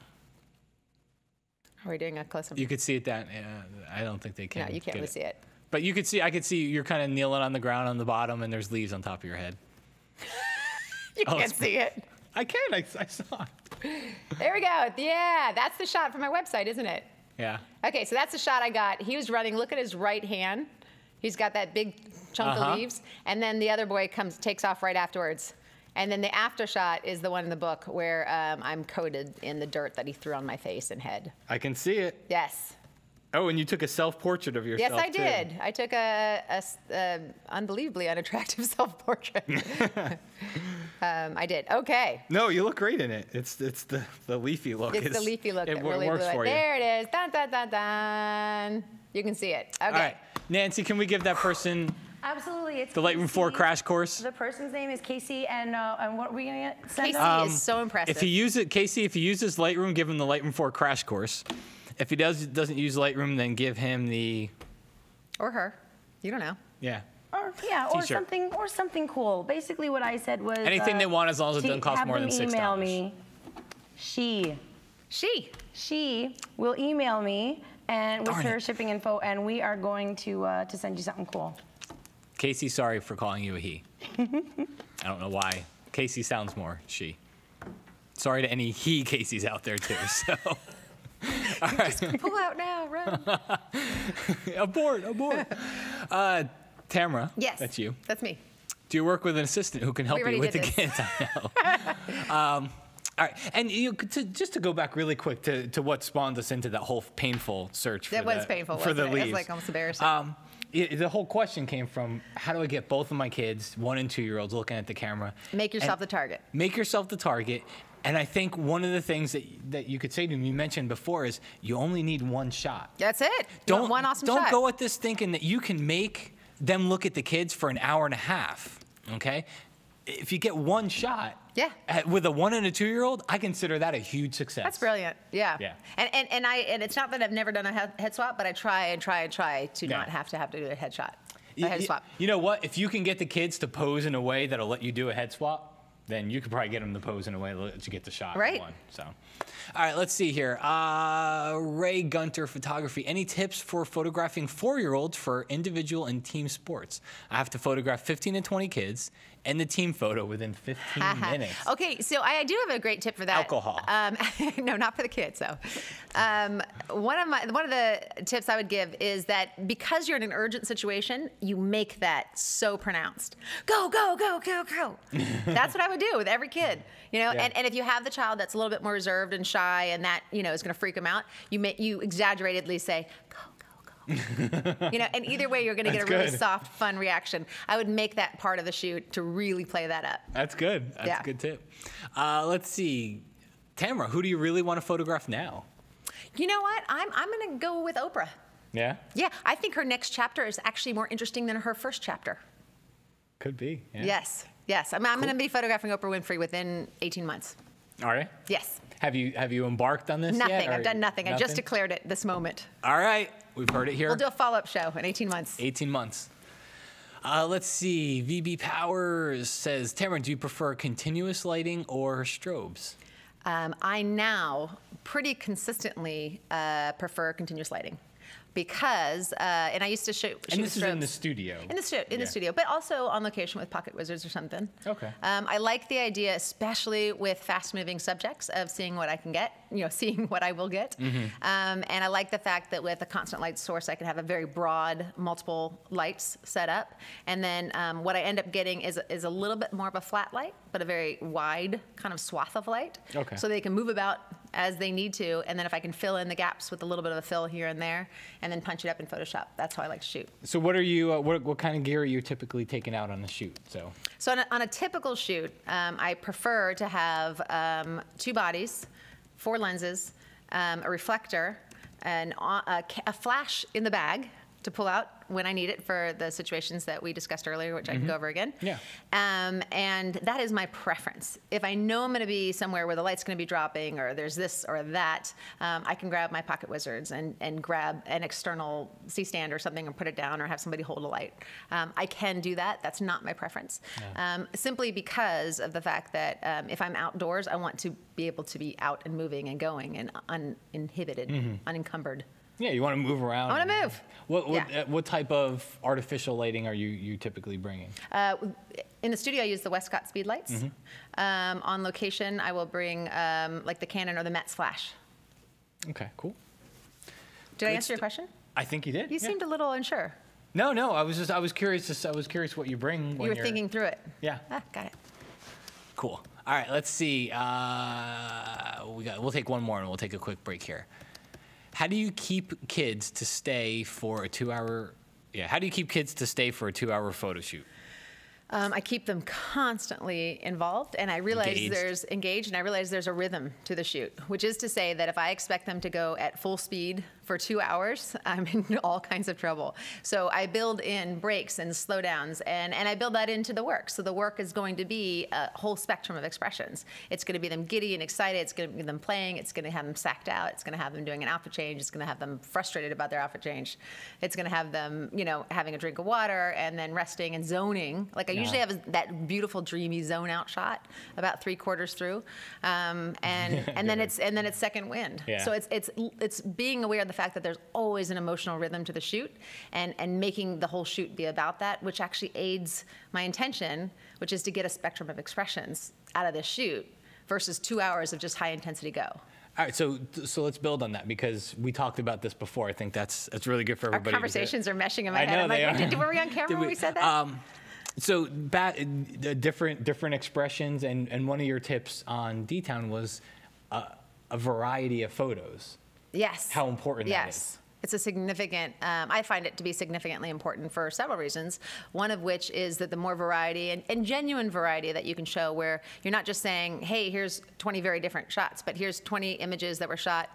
Are we doing a close-up? You could see it that. Yeah, I don't think they can. No, you can't really see it. But you could see. I could see you're kind of kneeling on the ground on the bottom, and there's leaves on top of your head. You can't see it. I can. I saw it. There we go. Yeah, that's the shot from my website, isn't it? Yeah. Okay, so that's the shot I got. He was running. Look at his right hand. He's got that big chunk of leaves. And then the other boy takes off right afterwards. And then the after shot is the one in the book where I'm coated in the dirt that he threw on my face and head. I can see it. Yes. Oh, and you took a self-portrait of yourself, Yes, I did. I took a unbelievably unattractive self-portrait. I did. Okay. No, you look great in it. It's the leafy look. It's the leafy look that really works for you. There it is. Dun, dun, dun, dun. You can see it. Okay. All right. Nancy, can we give that person Absolutely. It's the Lightroom 4 crash course? The person's name is Casey, and what are we going to send Casey them? is so impressive. If he uses Lightroom, give him the Lightroom 4 crash course. If he doesn't use Lightroom, then give him the. Or her. You don't know. Yeah. Or something cool. Basically, what I said was anything they want, as long as it doesn't cost more than $6. Email me. She will email me and with her shipping info, and we are going to send you something cool. Casey, sorry for calling you a he. I don't know why. Casey sounds more she. Sorry to any he Caseys out there too. So. All right. Just pull out now, run. Abort. Tamara. Yes. That's you. That's me. Do you work with an assistant who can help you with the kids? I know. All right. And just to go back really quick to what spawned us into that whole painful search for that was painful, for the leaves. It was like almost embarrassing. The whole question came from, how do I get both of my kids, 1 and 2-year-olds, looking at the camera? Make yourself the target. Make yourself the target. And I think one of the things that you could say to them, you mentioned before, is you only need one shot. That's it. Don't one awesome shot. Don't go at this thinking that you can make them look at the kids for an hour and a half. Okay? If you get one shot, with a 1 and a 2-year-old, I consider that a huge success. That's brilliant. Yeah. And it's not that I've never done a head swap, but I try to not have to do a head shot. Head swap. You know what? If you can get the kids to pose in a way that'll let you do a head swap, then you could probably get them to pose in a way that you get the shot. Right. One. So, all right, let's see here. Ray Gunter Photography. Any tips for photographing 4-year-olds for individual and team sports? I have to photograph 15 and 20 kids and the team photo within 15 minutes. Okay, so I do have a great tip for that. Alcohol. No, not for the kids, though. One of the tips I would give is that because you're in an urgent situation, you make that so pronounced. Go, go, go, go, go. That's what I would do with every kid. You know, and if you have the child that's a little bit more reserved and shy, and that is going to freak them out, you exaggeratedly say, go. And either way, you're going to get a really soft, fun reaction. I would make that part of the shoot to really play that up. That's good. That's a good tip. Let's see. Tamara, who do you really want to photograph now? You know what? I'm going to go with Oprah. Yeah? Yeah, I think her next chapter is actually more interesting than her first chapter. Could be. Yeah. Yes. I'm going to be photographing Oprah Winfrey within 18 months. Are you? Yes. Have you embarked on this Nothing. yet? I've done nothing. I just declared it this moment. All right. We've heard it here. We'll do a follow-up show in 18 months. 18 months. Let's see. VB Powers says, Tamara, do you prefer continuous lighting or strobes? I now pretty consistently prefer continuous lighting. Because, and I used to shoot And this with is in strobes. the studio. In the studio, but also on location with Pocket Wizards or something. Okay. I like the idea, especially with fast-moving subjects, of seeing what I can get, seeing what I will get. And I like the fact that with a constant light source, I can have a very broad, multiple lights set up. And then what I end up getting is a little bit more of a flat light, but a very wide kind of swath of light. Okay. So they can move about as they need to, and then if I can fill in the gaps with a little bit of a fill here and there, and then punch it up in Photoshop. That's how I like to shoot. So what are you? What kind of gear are you typically taking out on the shoot? So on a typical shoot, I prefer to have 2 bodies, 4 lenses, a reflector, and a flash in the bag to pull out when I need it for the situations that we discussed earlier, which I can go over again. Yeah. And that is my preference. If I know I'm going to be somewhere where the light's going to be dropping, or there's this or that, I can grab my Pocket Wizards and grab an external C-stand or something and put it down, or have somebody hold a light. I can do that. That's not my preference. Yeah. Simply because of the fact that if I'm outdoors, I want to be able to be out and moving and going and uninhibited, unencumbered. Yeah, you want to move around. I want to move. What type of artificial lighting are you typically bringing? In the studio, I use the Westcott speed lights. On location, I will bring like the Canon or the Metz flash. Okay, cool. Did I answer your question? I think you did. You seemed a little unsure. No, I was curious. I was curious what you bring. When you were thinking through it. Yeah. Got it. Cool. All right, let's see. We'll take one more and we'll take a quick break here. How do you keep kids to stay for a 2-hour? Yeah. How do you keep kids to stay for a 2-hour photo shoot? I keep them constantly involved, and I realize there's engaged, and I realize there's a rhythm to the shoot, which is to say that if I expect them to go at full speed for 2 hours, I'm in all kinds of trouble. So I build in breaks and slowdowns, and I build that into the work. So the work is going to be a whole spectrum of expressions. It's going to be them giddy and excited. It's going to be them playing. It's going to have them sacked out. It's going to have them doing an outfit change. It's going to have them frustrated about their outfit change. It's going to have them, having a drink of water and then resting and zoning. Like I usually have that beautiful dreamy zone out shot about 3/4 through, and then it's second wind. Yeah. So it's being aware of the fact that there's always an emotional rhythm to the shoot, and making the whole shoot be about that, which actually aids my intention, which is to get a spectrum of expressions out of this shoot versus 2 hours of just high intensity go. All right, so let's build on that, because we talked about this before. I think that's really good for everybody. Our conversations are meshing in my head. I know they are. Were we on camera when we said that? So different expressions, and one of your tips on D-Town was a variety of photos. Yes. How important that is. It's a significant, I find it to be significantly important for several reasons. One of which is that the more variety and genuine variety that you can show, where you're not just saying, hey, here's 20 very different shots, but here's 20 images that were shot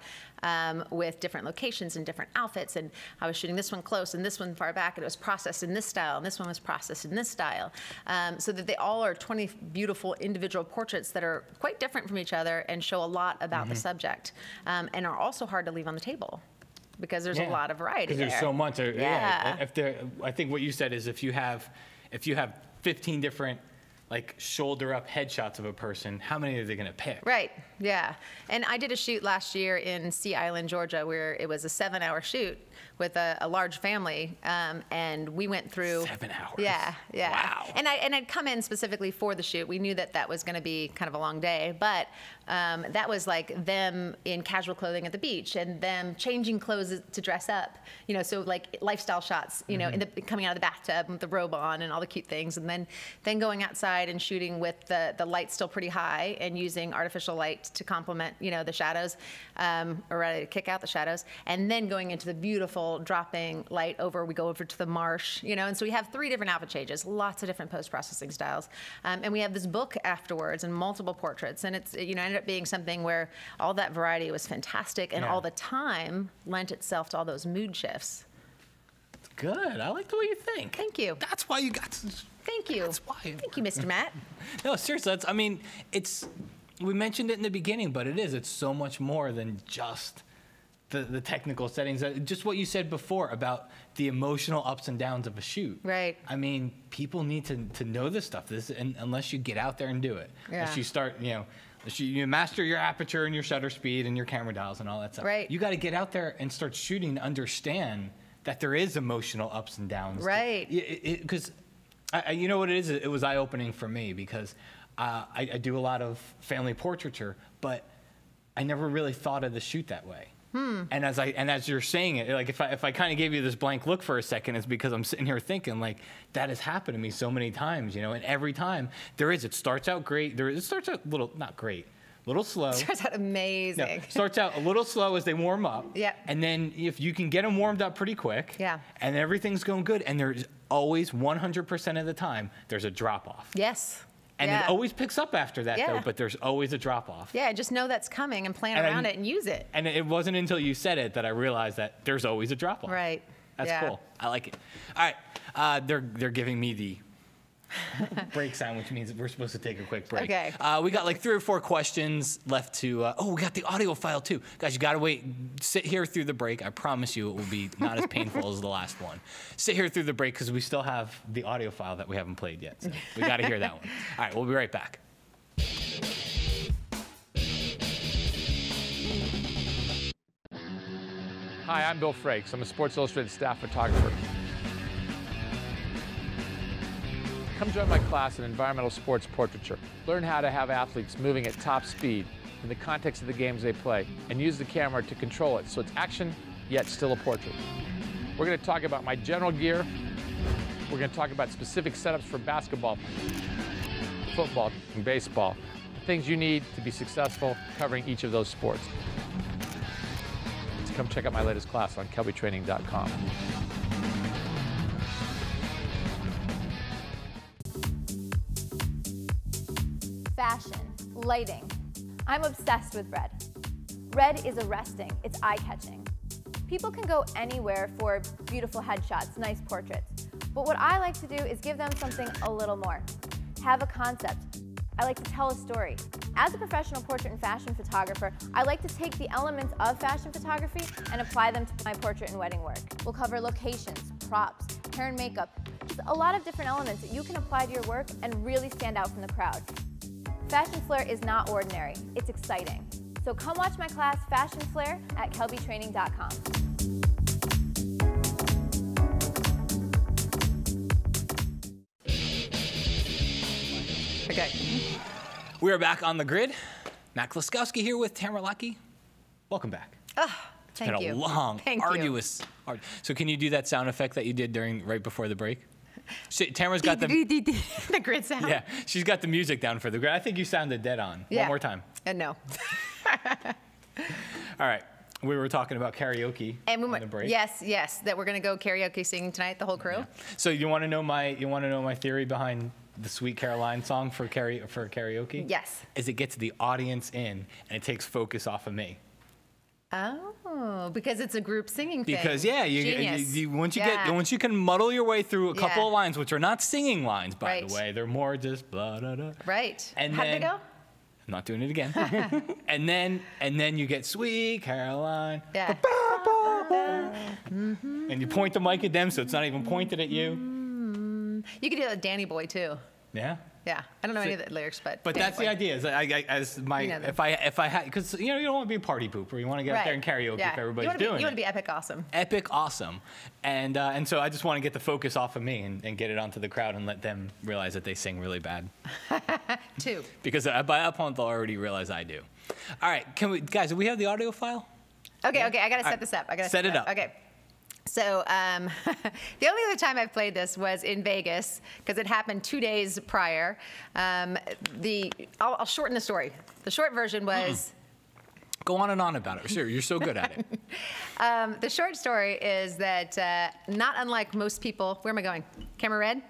with different locations and different outfits. And I was shooting this one close and this one far back, and it was processed in this style, and this one was processed in this style. So that they all are 20 beautiful individual portraits that are quite different from each other and show a lot about the subject, and are also hard to leave on the table, because there's a lot of variety there. Because there's so much. I think what you said is if you have 15 different shoulder up headshots of a person, how many are they going to pick? Right. Yeah. And I did a shoot last year in Sea Island, Georgia, where it was a 7-hour shoot with a large family, and we went through 7 hours. Yeah. Wow. And I'd come in specifically for the shoot. We knew that was going to be kind of a long day, but that was like them in casual clothing at the beach, and them changing clothes to dress up. So like lifestyle shots. Coming out of the bathtub with the robe on and all the cute things, and then going outside and shooting with the light still pretty high and using artificial light to complement the shadows, or rather to kick out the shadows, and then going into the beautiful dropping light we go over to the marsh, and so we have 3 different outfit changes, lots of different post-processing styles, and we have this book afterwards and multiple portraits, and it's ended up being something where all that variety was fantastic, and all the time lent itself to all those mood shifts. Good. I like the way you think. Thank you. That's why you got. Thank you. That's why. Thank you, Mr. Matt. No, seriously. we mentioned it in the beginning, but it's so much more than just the technical settings. Just what you said before about the emotional ups and downs of a shoot. Right. I mean, people need to know this stuff. And unless you get out there and do it. Yeah. Unless you start, you master your aperture and your shutter speed and your camera dials and all that stuff. Right. You got to get out there and start shooting to understand that there is emotional ups and downs. Right. Because, you know what it is? It was eye-opening for me because I do a lot of family portraiture, but I never really thought of the shoot that way. And as you're saying it, like if I kind of gave you this blank look for a second, it's because I'm sitting here thinking like that has happened to me so many times, and every time it starts out great. It starts out not great, a little slow. Starts out amazing. No, starts out a little slow as they warm up. Yeah. And then if you can get them warmed up pretty quick. Yeah. And everything's going good, and there's always 100% of the time there's a drop off. Yes. And it always picks up after that, though, but there's always a drop-off. Yeah, just know that's coming and plan around it and use it. And it wasn't until you said it that I realized that there's always a drop-off. Right. That's cool. I like it. All right. They're giving me the break sound, which means we're supposed to take a quick break. Okay. We got like 3 or 4 questions left to. We got the audio file too, guys. You gotta wait. Sit here through the break. I promise you, it will be not as painful as the last one. Sit here through the break because we still have the audio file that we haven't played yet. So we gotta hear that one. All right, we'll be right back. Hi, I'm Bill Frakes. I'm a Sports Illustrated staff photographer. Come join my class in environmental sports portraiture. Learn how to have athletes moving at top speed in the context of the games they play, and use the camera to control it so it's action, yet still a portrait. We're going to talk about my general gear. We're going to talk about specific setups for basketball, football, and baseball. The things you need to be successful covering each of those sports. So come check out my latest class on kelbytraining.com. Fashion, lighting. I'm obsessed with red. Red is arresting, it's eye-catching. People can go anywhere for beautiful headshots, nice portraits. But what I like to do is give them something a little more. Have a concept. I like to tell a story. As a professional portrait and fashion photographer, I like to take the elements of fashion photography and apply them to my portrait and wedding work. We'll cover locations, props, hair and makeup, just a lot of different elements that you can apply to your work and really stand out from the crowd. Fashion flair is not ordinary, it's exciting. So come watch my class, Fashion Flair, at kelbytraining.com. Okay. We are back on the grid. Matt Kloskowski here with Tamara Lackey. Welcome back. It's been a long, arduous. So can you do that sound effect that you did right before the break? Tamara's got the grid sound. Yeah, she's got the music down for the grid. I think you sounded dead on. Yeah. One more time. No. All right. We were talking about karaoke and on the break. Yes, that we're going to go karaoke singing tonight, the whole crew. Yeah. So you want to know my theory behind the Sweet Caroline song for karaoke? Yes. Is it gets the audience in and it takes focus off of me. Oh, because it's a group singing thing. Because once you can muddle your way through a couple of lines, which are not singing lines, by the way, they're more just blah da da. Right. And how'd they go? I'm not doing it again. and then you get Sweet Caroline. Yeah. And you point the mic at them, so it's not even pointed at you. You could do that with Danny Boy too. Yeah. Yeah, I don't know any of the lyrics, but that's the idea. Is if I had, because you don't want to be a party pooper. You want to get out there and karaoke if everybody's doing it. You want to be epic awesome. Epic awesome, and so I just want to get the focus off of me and get it onto the crowd and let them realize that they sing really bad. Too. Because by that point they'll already realize I do. All right, guys? Do we have the audio file? Okay. I gotta set this up. I gotta set it up. Okay. So the only other time I've played this was in Vegas because it happened 2 days prior. I'll shorten the story. The short version was. Go on and on about it. Sure, you're so good at it. The short story is that not unlike most people. Where am I going? Camera red?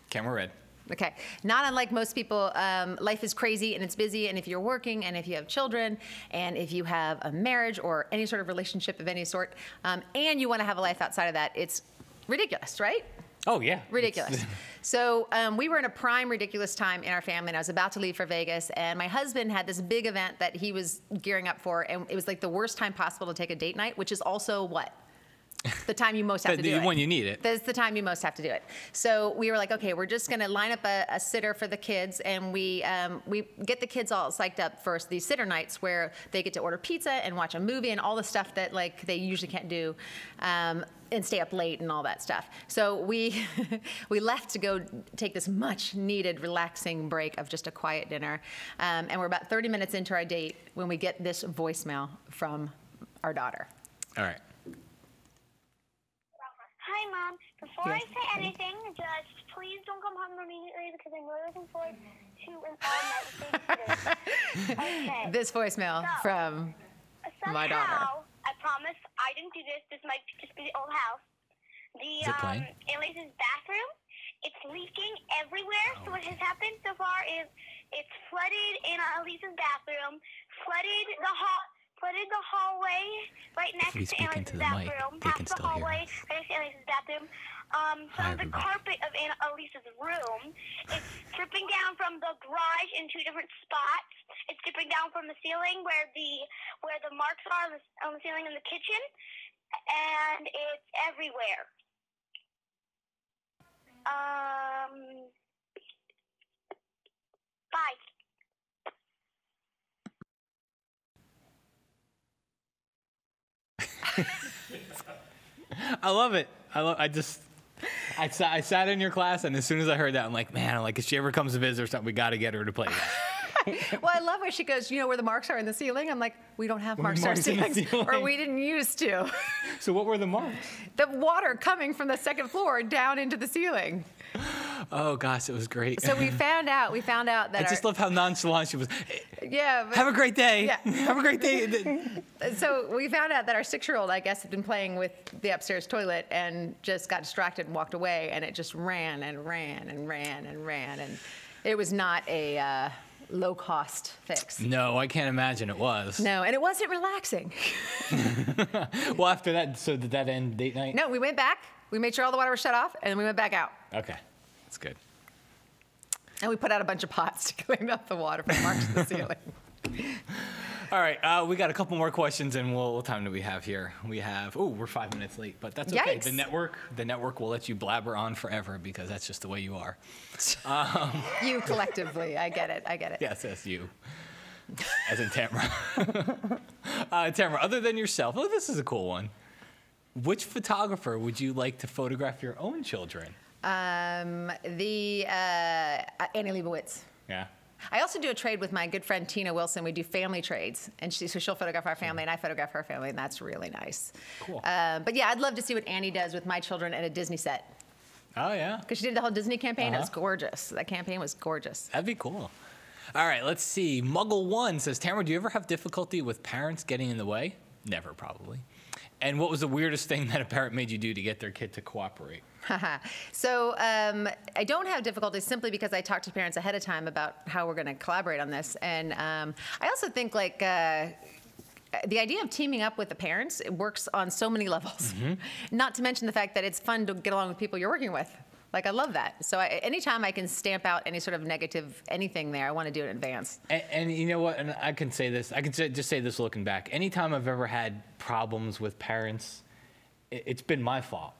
Camera red. Okay. Not unlike most people, life is crazy and it's busy, and if you're working and if you have children and if you have a marriage or any sort of relationship of any sort, and you want to have a life outside of that, it's ridiculous, right? Oh, yeah. Ridiculous. So we were in a prime ridiculous time in our family, and I was about to leave for Vegas, and my husband had this big event that he was gearing up for, and it was like the worst time possible to take a date night, which is also what? The time you most have to do it. When you need it. That's the time you most have to do it. So we were like, okay, we're just going to line up a sitter for the kids, and we get the kids all psyched up for these sitter nights where they get to order pizza and watch a movie and all the stuff that like they usually can't do, and stay up late and all that stuff. So we we left to go take this much needed relaxing break of just a quiet dinner, and we're about 30 minutes into our date when we get this voicemail from our daughter. All right. Hi, Mom. Before I say anything, just please don't come home immediately because I'm really looking forward to an all-night babysitter. Okay. This voicemail from my daughter. I promise I didn't do this. This might just be the old house. Is it playing? Elise's bathroom, it's leaking everywhere. So what has happened so far is it's flooded in Elise's bathroom, flooded the hallway right next to Elise's bathroom, past the hallway right next to Elise's bathroom. Some of the carpet of Elise's room, it's dripping down from the garage in 2 different spots. It's dripping down from the ceiling where the marks are on the ceiling in the kitchen, and it's everywhere. Bye. I love it. I sat in your class, and as soon as I heard that, I'm like, man, if she ever comes to visit or something, we got to get her to play that. Well, I love where she goes, you know where the marks are in the ceiling? I'm like, we don't have marks in our ceilings, or we didn't used to. So what were the marks? The water coming from the 2nd floor down into the ceiling. Oh gosh, it was great. So we found out that I just love how nonchalant she was. Yeah. Have a great day. Yeah. Have a great day. So we found out that our 6-year-old, I guess, had been playing with the upstairs toilet and just got distracted and walked away, and it just ran and ran and ran and ran, and it was not a low-cost fix. No, I can't imagine it was. No, and it wasn't relaxing. Well, after that, so did that end date night? No, we went back. We made sure all the water was shut off, and then we went back out. Okay, that's good. And we put out a bunch of pots to clean up the water from the marks in the ceiling. All right, we got a couple more questions, and what time do we have here? We have, we're 5 minutes late, but that's okay. Yikes. The network will let you blabber on forever because that's just the way you are. You collectively, I get it. Yes, that's you, as in Tamara. Tamara, other than yourself, this is a cool one. Which photographer would you like to photograph your own children? Annie Leibovitz. Yeah. I also do a trade with my good friend Tina Wilson. We do family trades, and so she'll photograph our family, and I photograph her family, and that's really nice. Cool. But yeah, I'd love to see what Annie does with my children at a Disney set. Oh yeah. Because she did the whole Disney campaign. It was gorgeous. That campaign was gorgeous. That'd be cool. All right, let's see. Muggle1 says, Tamara, do you ever have difficulty with parents getting in the way? Never, probably. And what was the weirdest thing that a parent made you do to get their kid to cooperate? So I don't have difficulties simply because I talk to parents ahead of time about how we're going to collaborate on this. And I also think the idea of teaming up with the parents, it works on so many levels. Mm-hmm. Not to mention the fact that it's fun to get along with people you're working with. Like, I love that. So anytime I can stamp out any sort of negative anything there, I want to do it in advance. And you know what? And I can say this. I can just say this looking back. Anytime I've ever had problems with parents, it's been my fault.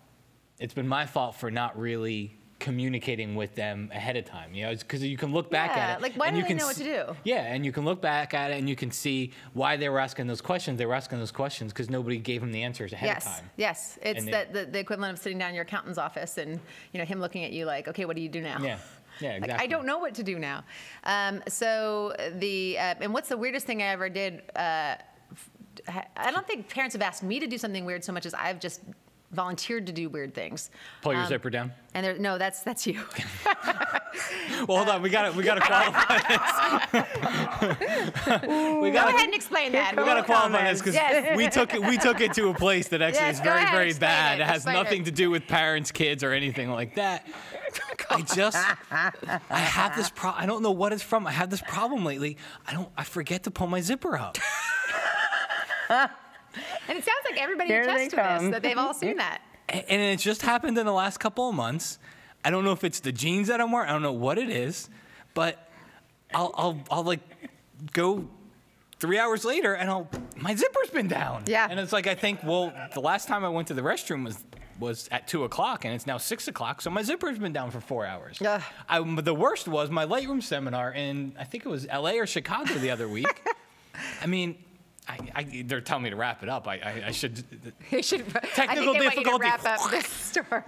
It's been my fault for not really communicating with them ahead of time, because you can look back at it. Like, why do they know what to do? Yeah, and you can look back at it and you can see why they were asking those questions. They were asking those questions because nobody gave them the answers ahead of time. Yes, it's the equivalent of sitting down in your accountant's office and him looking at you like, okay, what do you do now? Yeah, exactly. Like, I don't know what to do now. And what's the weirdest thing I ever did? I don't think parents have asked me to do something weird so much as I've just volunteered to do weird things. Pull your zipper down. And no, that's you. Well, hold on, we got to qualify this. Go ahead and explain that. We got to qualify this because we took it to a place that actually is very, very bad. It has nothing to do with parents, kids, or anything like that. I have this problem. I don't know what it's from. I have this problem lately. I forget to pull my zipper up. And it sounds like everybody attests to this, that they've all seen that. And it just happened in the last couple of months. I don't know if it's the jeans that I'm wearing. I don't know what it is, but I'll like go 3 hours later and my zipper's been down. Yeah. And it's like, I think, well, the last time I went to the restroom was at 2 o'clock and it's now 6 o'clock. So my zipper's been down for 4 hours. The worst was my Lightroom seminar in, I think it was LA or Chicago the other week. I mean, they're telling me to wrap it up. I should. You should. Technical difficulty. Want you to wrap up this story.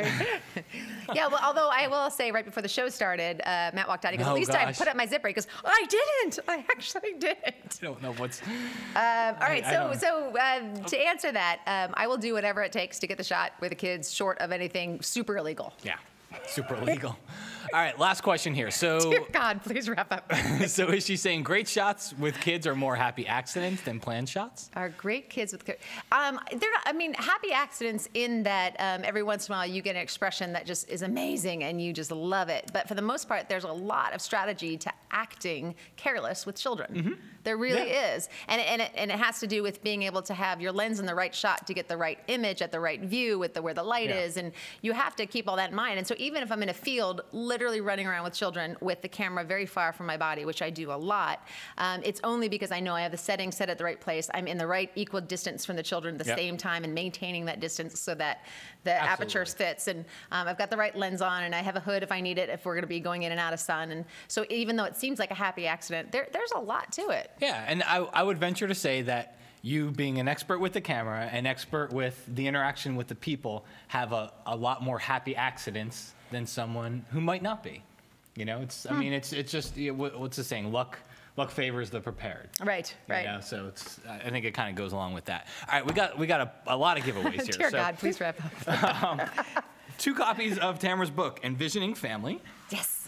Yeah. Well, although I will say, right before the show started, Matt walked out. He goes, "At least I put up my zipper." He goes, "I didn't. I actually didn't." I don't know what's. All right. So to answer that, I will do whatever it takes to get the shot with the kids, short of anything super illegal. Yeah. Super illegal. All right, last question here. So, dear God, please wrap up. So is she saying great shots with kids are more happy accidents than planned shots? Are great kids with kids. They're not, I mean, happy accidents in that every once in a while you get an expression that just is amazing and you just love it. But for the most part, there's a lot of strategy to acting careless with children. Mm-hmm. There really is. And it has to do with being able to have your lens in the right shot to get the right image at the right view with where the light is. And you have to keep all that in mind. And so even if I'm in a field literally running around with children with the camera very far from my body, which I do a lot, it's only because I know I have the settings set at the right place. I'm in the right equal distance from the children at the same time and maintaining that distance so that the aperture fits. And I've got the right lens on and I have a hood if I need it, if we're going to be going in and out of sun. And so even though it seems like a happy accident, there's a lot to it. Yeah, and I would venture to say that you being an expert with the camera, an expert with the interaction with the people, have a lot more happy accidents than someone who might not be. You know, I mean, it's just, what's the saying? Luck favors the prepared. Right. You know, so I think it kind of goes along with that. All right, we got a lot of giveaways here. Dear God, please wrap up. 2 copies of Tamara's book, Envisioning Family. Yes.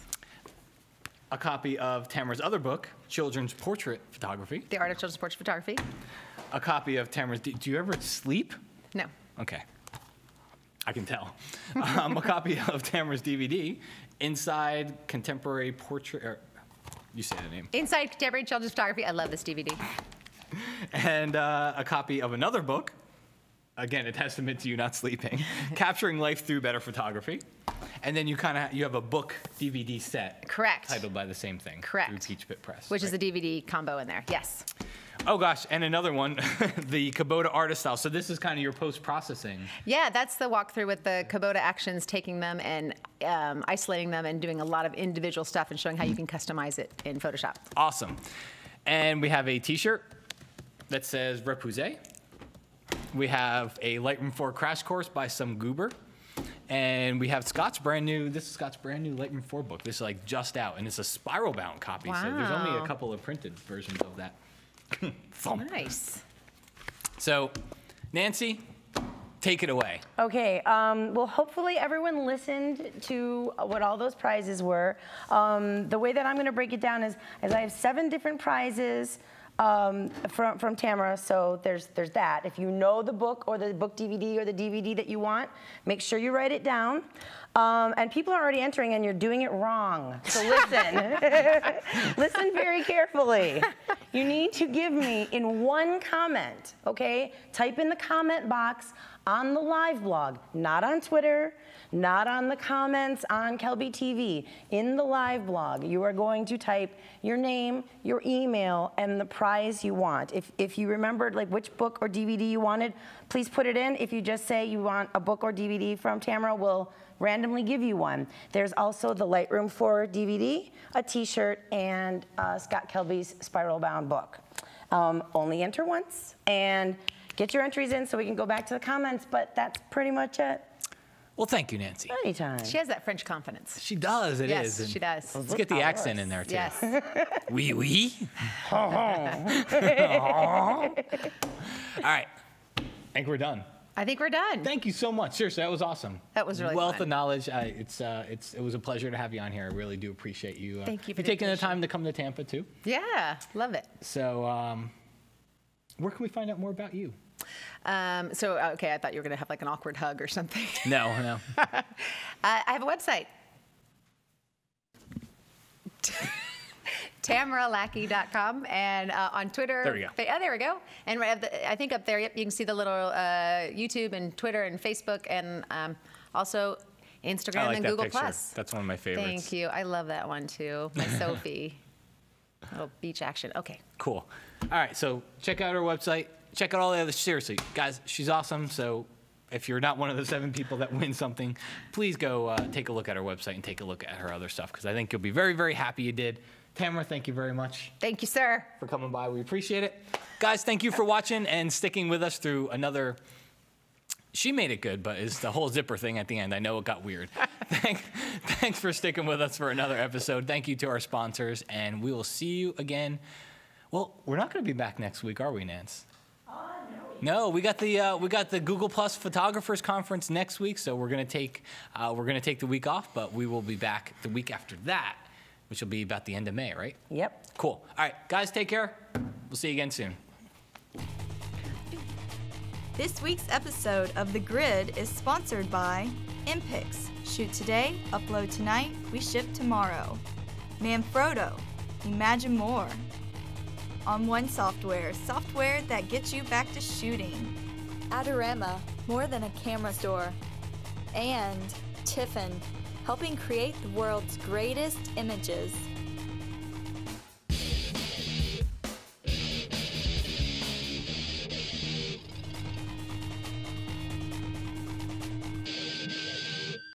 A copy of Tamara's other book, Children's Portrait Photography. The Art of Children's Portrait Photography. A copy of Tamara's, do you ever sleep? No. Okay. I can tell. A copy of Tamara's DVD, Inside Contemporary Portrait, or you say the name. Inside Contemporary Children's Photography. I love this DVD. And a copy of another book, again, a testament to you not sleeping, Capturing Life Through Better Photography. And then you have a book DVD set. Correct. Titled by the same thing. Correct. Through Peach Pit Press. Which is a DVD combo in there. Yes. Oh gosh, and another one, the Kubota Artist Style. So this is kind of your post-processing. Yeah, that's the walkthrough with the Kubota actions, taking them and isolating them and doing a lot of individual stuff and showing how you can customize it in Photoshop. Awesome. And we have a t-shirt that says Repoussé. We have a Lightroom 4 crash course by some goober. And we have Scott's brand new Lightroom 4 book. This is like just out, and it's a spiral bound copy. Wow. So there's only a couple of printed versions of that. Nice. So, Nancy, take it away. Okay, well, hopefully everyone listened to what all those prizes were. The way that I'm gonna break it down is I have 7 different prizes from Tamara, so there's that. If you know the book or the book DVD or the DVD that you want, make sure you write it down. And people are already entering and you're doing it wrong. So listen, listen very carefully. You need to give me in one comment, okay? Type in the comment box on the live blog, not on Twitter, not on the comments on Kelby TV. In the live blog, you are going to type your name, your email, and the prize you want. If you remembered like which book or DVD you wanted, please put it in. If you just say you want a book or DVD from Tamara, we'll randomly give you one. There's also the Lightroom 4 DVD, a t-shirt, and Scott Kelby's spiral bound book. Only enter once, and get your entries in so we can go back to the comments, but that's pretty much it. Well, thank you, Nancy. Anytime. She has that French confidence. She does, it is. Yes, she does. Let's get the accent in there, too. Yes. Oui, oui. All right. I think we're done. I think we're done. Thank you so much. Seriously, that was awesome. That was really Wealth fun. of knowledge. It was a pleasure to have you on here. I really do appreciate you. Thank you for taking the time to come to Tampa, too. Yeah, love it. So where can we find out more about you? Okay, I thought you were going to have like an awkward hug or something. No, no. I have a website. TamaraLackey.com, and on Twitter. There we go. There we go. And I think up there, yep, you can see the little YouTube and Twitter and Facebook, and also Instagram I like and that Google picture. Plus. That's one of my favorites. Thank you. I love that one too. My Sophie. Little beach action. Okay. Cool. All right, so check out her website. Check out all the other. Seriously, guys, she's awesome. So if you're not one of the 7 people that win something, please go take a look at her website and take a look at her other stuff, because I think you'll be very, very happy you did. Tamara, thank you very much. Thank you, sir. For coming by. We appreciate it. Guys, thank you for watching and sticking with us through another. She made it good, but it's the whole zipper thing at the end. I know it got weird. Thanks for sticking with us for another episode. Thank you to our sponsors, and we will see you again. Well, we're not going to be back next week, are we, Nance? No, we got the Google Plus Photographers Conference next week, so we're gonna take the week off, but we will be back the week after that, which will be about the end of May, right? Yep. Cool. All right, guys, take care. We'll see you again soon. This week's episode of The Grid is sponsored by Impix. Shoot today, upload tonight, we ship tomorrow. Manfrotto. Imagine more. On One Software, software that gets you back to shooting. Adorama, more than a camera store. And Tiffin, helping create the world's greatest images.